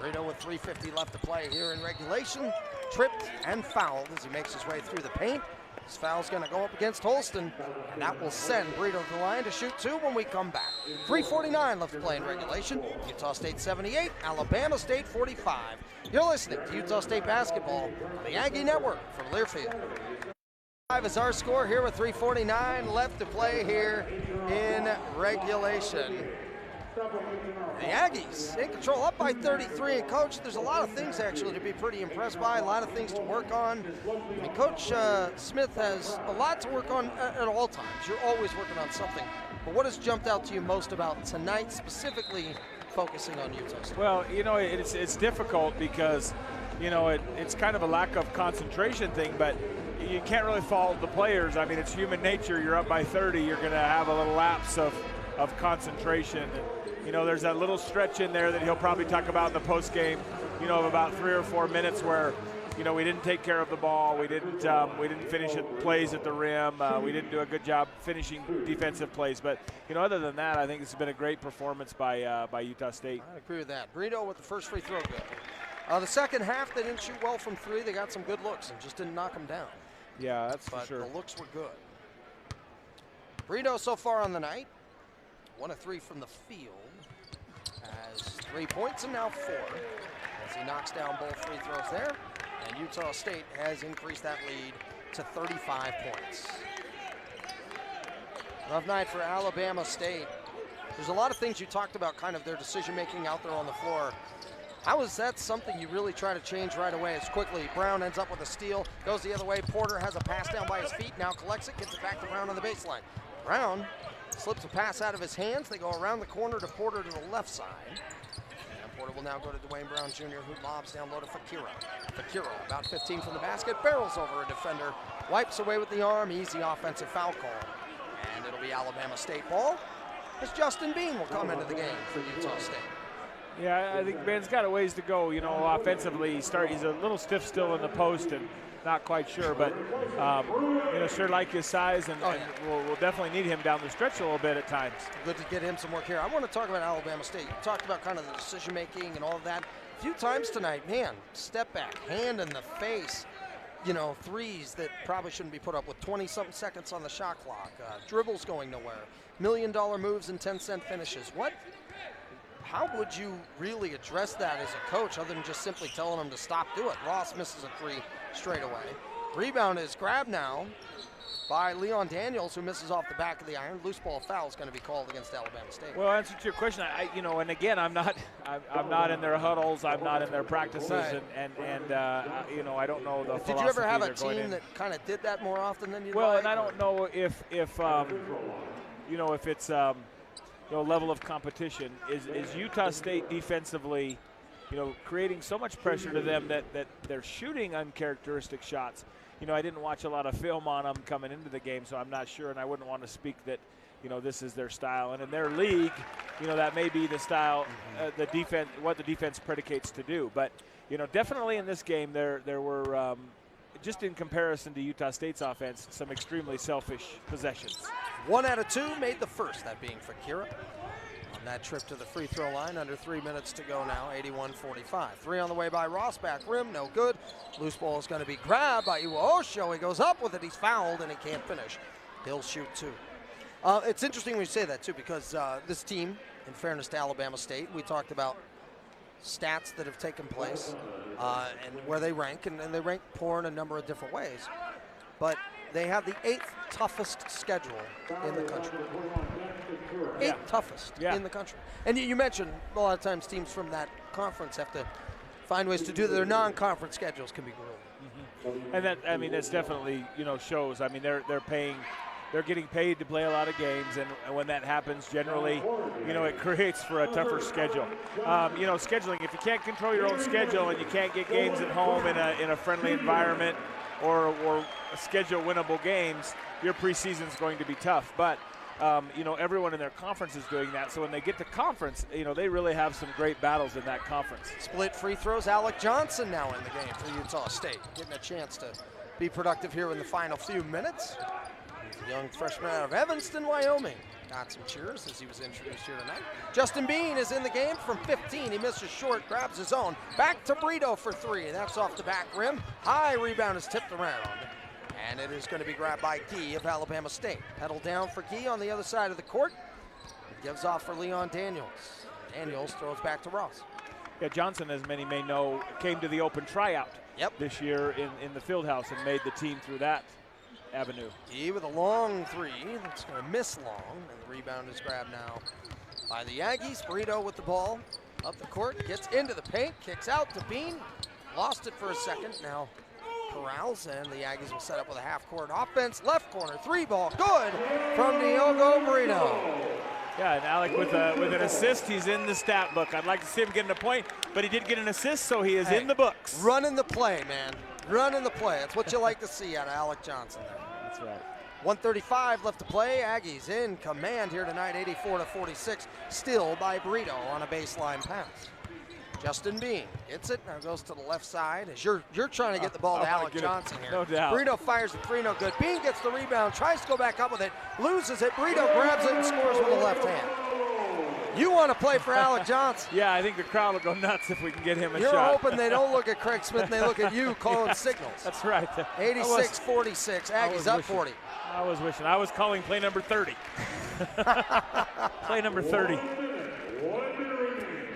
Speaker 2: Brito with 3:50 left to play here in regulation. Tripped and fouled as he makes his way through the paint. This foul's going to go up against Holston, and that will send Brito to the line to shoot 2 when we come back. 3:49 left to play in regulation. Utah State 78, Alabama State 45. You're listening to Utah State basketball on the Aggie Network from Learfield. 5 is our score here with 3:49 left to play here in regulation. The Aggies in control, up by 33, and Coach, there's a lot of things actually to be pretty impressed by, a lot of things to work on. I mean, Coach Smith has a lot to work on at all times. You're always working on something. But what has jumped out to you most about tonight, specifically focusing on Utah State?
Speaker 3: Well, you know, it's difficult because, you know, it's kind of a lack of concentration thing, but you can't really fault the players. I mean, it's human nature. You're up by 30, you're going to have a little lapse of concentration. And, you know, there's that little stretch in there that he'll probably talk about in the post game, you know, of about 3 or 4 minutes where, you know, we didn't take care of the ball, we didn't finish plays at the rim, we didn't do a good job finishing defensive plays. But, you know, other than that, I think this has been a great performance by Utah State.
Speaker 2: I agree with that. Brito with the first free throw good. The second half, they didn't shoot well from 3. They got some good looks and just didn't knock them down.
Speaker 3: Yeah, that's for
Speaker 2: but
Speaker 3: sure.
Speaker 2: The looks were good. Brito so far on the night, 1 of 3 from the field. Has 3 points and now 4 as he knocks down both free throws there. And Utah State has increased that lead to 35 points. Rough night for Alabama State. There's a lot of things you talked about, kind of their decision making out there on the floor. How is that something you really try to change right away as quickly? Brown ends up with a steal, goes the other way. Porter has a pass down by his feet, now collects it, gets it back to Brown on the baseline. Brown slips a pass out of his hands. They go around the corner to Porter to the left side. And Porter will now go to Dwayne Brown Jr., who lobs down low to Fakiro. Fakiro, about 15 from the basket, barrels over a defender, wipes away with the arm, easy offensive foul call. And it'll be Alabama State ball as Justin Bean will come into the game for Utah State.
Speaker 3: Yeah, I think Ben's got a ways to go, you know, offensively. He's a little stiff still in the post and not quite sure, but, you know, sure like his size, and we'll definitely need him down the stretch a little bit at times.
Speaker 2: Good to get him some work here. I want to talk about Alabama State. You talked about kind of the decision-making and all of that. A few times tonight, man, step back, hand in the face, you know, threes that probably shouldn't be put up with 20-something seconds on the shot clock, dribbles going nowhere, million-dollar moves and 10-cent finishes. How would you really address that as a coach other than just simply telling them to stop doing it? Ross misses a 3 straight away. Rebound is grabbed now by Leon Daniels, who misses off the back of the iron. Loose ball foul is going to be called against Alabama State.
Speaker 3: Well, answer to your question, you know, and again, I'm not in their huddles, I'm not in their practices,
Speaker 2: right.
Speaker 3: and you know, I don't know the philosophy.
Speaker 2: Did you ever have a team that kind of did that more often than you'd like?
Speaker 3: Well, and I don't know if you know, if it's you know, level of competition. Is Utah State defensively, you know, creating so much pressure to them that they're shooting uncharacteristic shots. you know, I didn't watch a lot of film on them coming into the game, so I'm not sure, and I wouldn't want to speak that, you know, this is their style. And in their league, you know, that may be the style, the defense, what the defense predicates to do. But, you know, definitely in this game, there were, just in comparison to Utah State's offense, some extremely selfish possessions.
Speaker 2: 1 out of 2 made the first, that being for Kira. On that trip to the free throw line, under 3 minutes to go now, 81-45. 3 on the way by Ross, back rim, no good. Loose ball is going to be grabbed by Iwaosho. He goes up with it, he's fouled, and he can't finish. He'll shoot 2. It's interesting when you say that, too, because this team, in fairness to Alabama State, we talked about stats that have taken place and where they rank, and they rank poor in a number of different ways. But they have the 8th toughest schedule in the country. 8th toughest in the country. And you mentioned a lot of times teams from that conference have to find ways to do that. Their non-conference schedules can be grueling.
Speaker 3: And that, I mean, that's definitely, you know, shows. I mean, they're getting paid to play a lot of games, and when that happens, generally, you know, it creates for a tougher schedule. You know, scheduling, if you can't control your own schedule and you can't get games at home in a friendly environment or schedule winnable games, your preseason is going to be tough. But, you know, everyone in their conference is doing that. So when they get to conference, you know, they really have some great battles in that conference.
Speaker 2: Split free throws. Alec Johnson now in the game for Utah State, getting a chance to be productive here in the final few minutes. Young freshman out of Evanston, Wyoming. Got some cheers as he was introduced here tonight. Justin Bean is in the game from 15. He misses short, grabs his own. Back to Brito for 3, and that's off the back rim. High rebound is tipped around, and it is going to be grabbed by Gee of Alabama State. Pedal down for Gee on the other side of the court. It gives off for Leon Daniels. Daniels throws back to Ross.
Speaker 3: Yeah, Johnson, as many may know, came to the open tryout this year in the field house and made the team through that avenue.
Speaker 2: Gee with a long 3. That's going to miss long, and the rebound is grabbed now by the Aggies. Brito with the ball up the court, gets into the paint, kicks out to Bean. Lost it for a second. Now corrals, and the Aggies will set up with a half-court offense. Left corner, 3 ball, good from Diogo Brito.
Speaker 3: Yeah, and Alec with an assist, he's in the stat book. I'd like to see him getting a point, but he did get an assist, so he is in the books.
Speaker 2: Running the play, man. Running the play. That's what you like to see out of Alec Johnson there.
Speaker 3: That's right.
Speaker 2: 1:35 left to play. Aggies in command here tonight, 84-46. Still by Brito on a baseline pass. Justin Bean gets it, now goes to the left side. As you're trying to get the ball to Alec Johnson here.
Speaker 3: No doubt.
Speaker 2: Brito fires the 3, no good. Bean gets the rebound, tries to go back up with it, loses it. Brito grabs it and scores with the left hand. You want to play for Alec Johnson.
Speaker 3: Yeah, I think the crowd will go nuts if we can get him a
Speaker 2: You're
Speaker 3: shot.
Speaker 2: hoping they don't look at Craig Smith and they look at you calling signals.
Speaker 3: That's right.
Speaker 2: 86-46, Aggies up 40.
Speaker 3: I was wishing. I was calling play number 30. Play number 30.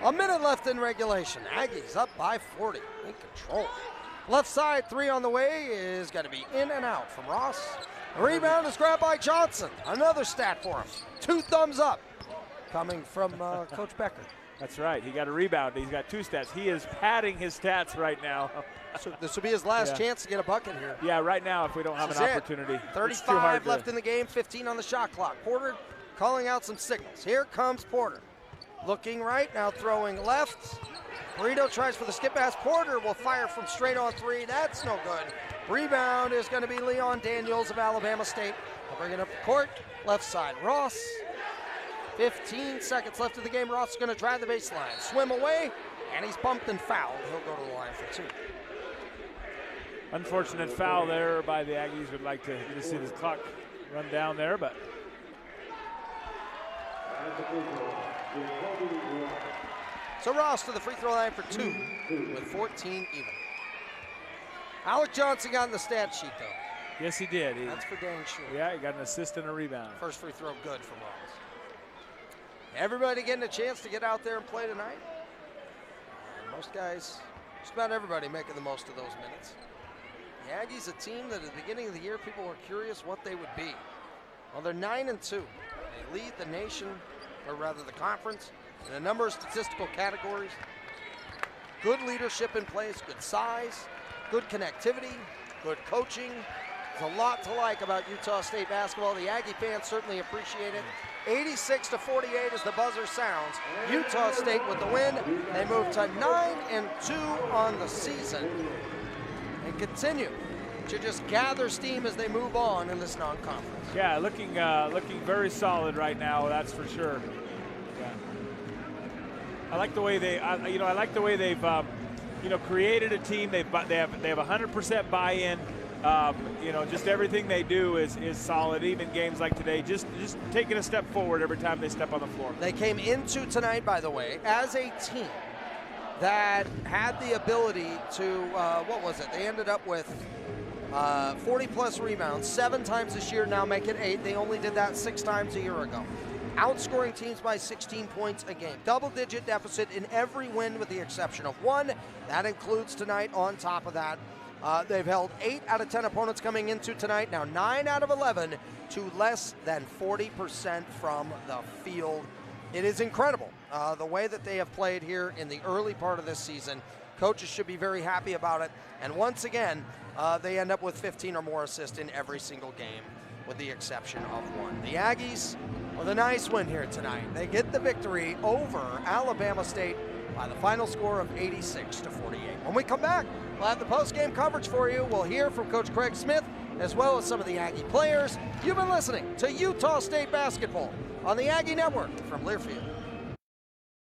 Speaker 2: A minute left in regulation. Aggies up by 40, in control. Left side 3 on the way is going to be in and out from Ross. The rebound is grabbed by Johnson. Another stat for him. 2 thumbs up coming from Coach Becker.
Speaker 3: That's right. He got a rebound. He's got 2 stats. He is padding his stats right now.
Speaker 2: So this will be his last chance to get a bucket here.
Speaker 3: Yeah, right now if we don't have an opportunity.
Speaker 2: 35 left in the game, 15 on the shot clock. Porter calling out some signals. Here comes Porter. Looking right, now throwing left. Brito tries for the skip pass. Porter will fire from straight on 3. That's no good. Rebound is going to be Leon Daniels of Alabama State. I'll bring it up the court. Left side, Ross. 15 seconds left of the game. Ross is going to drive the baseline. Swim away, and he's bumped and fouled. He'll go to the line for 2.
Speaker 3: Unfortunate foul there by the Aggies. Would like to see this clock run down there, but.
Speaker 2: So Ross to the free throw line for 2 with 14 even. Alec Johnson got in the stat sheet, though.
Speaker 3: Yes, he did.
Speaker 2: That's for dang sure.
Speaker 3: Yeah, he got an assist and a rebound.
Speaker 2: First free throw good from Ross. Everybody getting a chance to get out there and play tonight. And most guys, just about everybody making the most of those minutes. The Aggies, a team that at the beginning of the year, people were curious what they would be. Well, they're 9-2. They lead the nation, or rather the conference, in a number of statistical categories. Good leadership in place, good size, good connectivity, good coaching. There's a lot to like about Utah State basketball. The Aggie fans certainly appreciate it. 86-48 as the buzzer sounds. Utah State with the win. They move to 9-2 on the season and continue to just gather steam as they move on in this non-conference.
Speaker 3: Yeah, looking very solid right now. That's for sure. Yeah. I like the way I like the way they've created a team. They have 100% buy-in. Just everything they do is solid. Even games like today, just taking a step forward every time they step on the floor.
Speaker 2: They came into tonight, by the way, as a team that had the ability to, what was it? They ended up with 40-plus rebounds 7 times this year, now make it 8. They only did that 6 times a year ago. Outscoring teams by 16 points a game. Double-digit deficit in every win with the exception of 1. That includes tonight. On top of that, they've held 8 out of 10 opponents coming into tonight. Now 9 out of 11 to less than 40% from the field. It is incredible the way that they have played here in the early part of this season. Coaches should be very happy about it. And once again, they end up with 15 or more assists in every single game, with the exception of 1. The Aggies with a nice win here tonight. They get the victory over Alabama State by the final score of 86-48. When we come back, we'll have the post-game coverage for you. We'll hear from Coach Craig Smith as well as some of the Aggie players. You've been listening to Utah State Basketball on the Aggie Network from Learfield.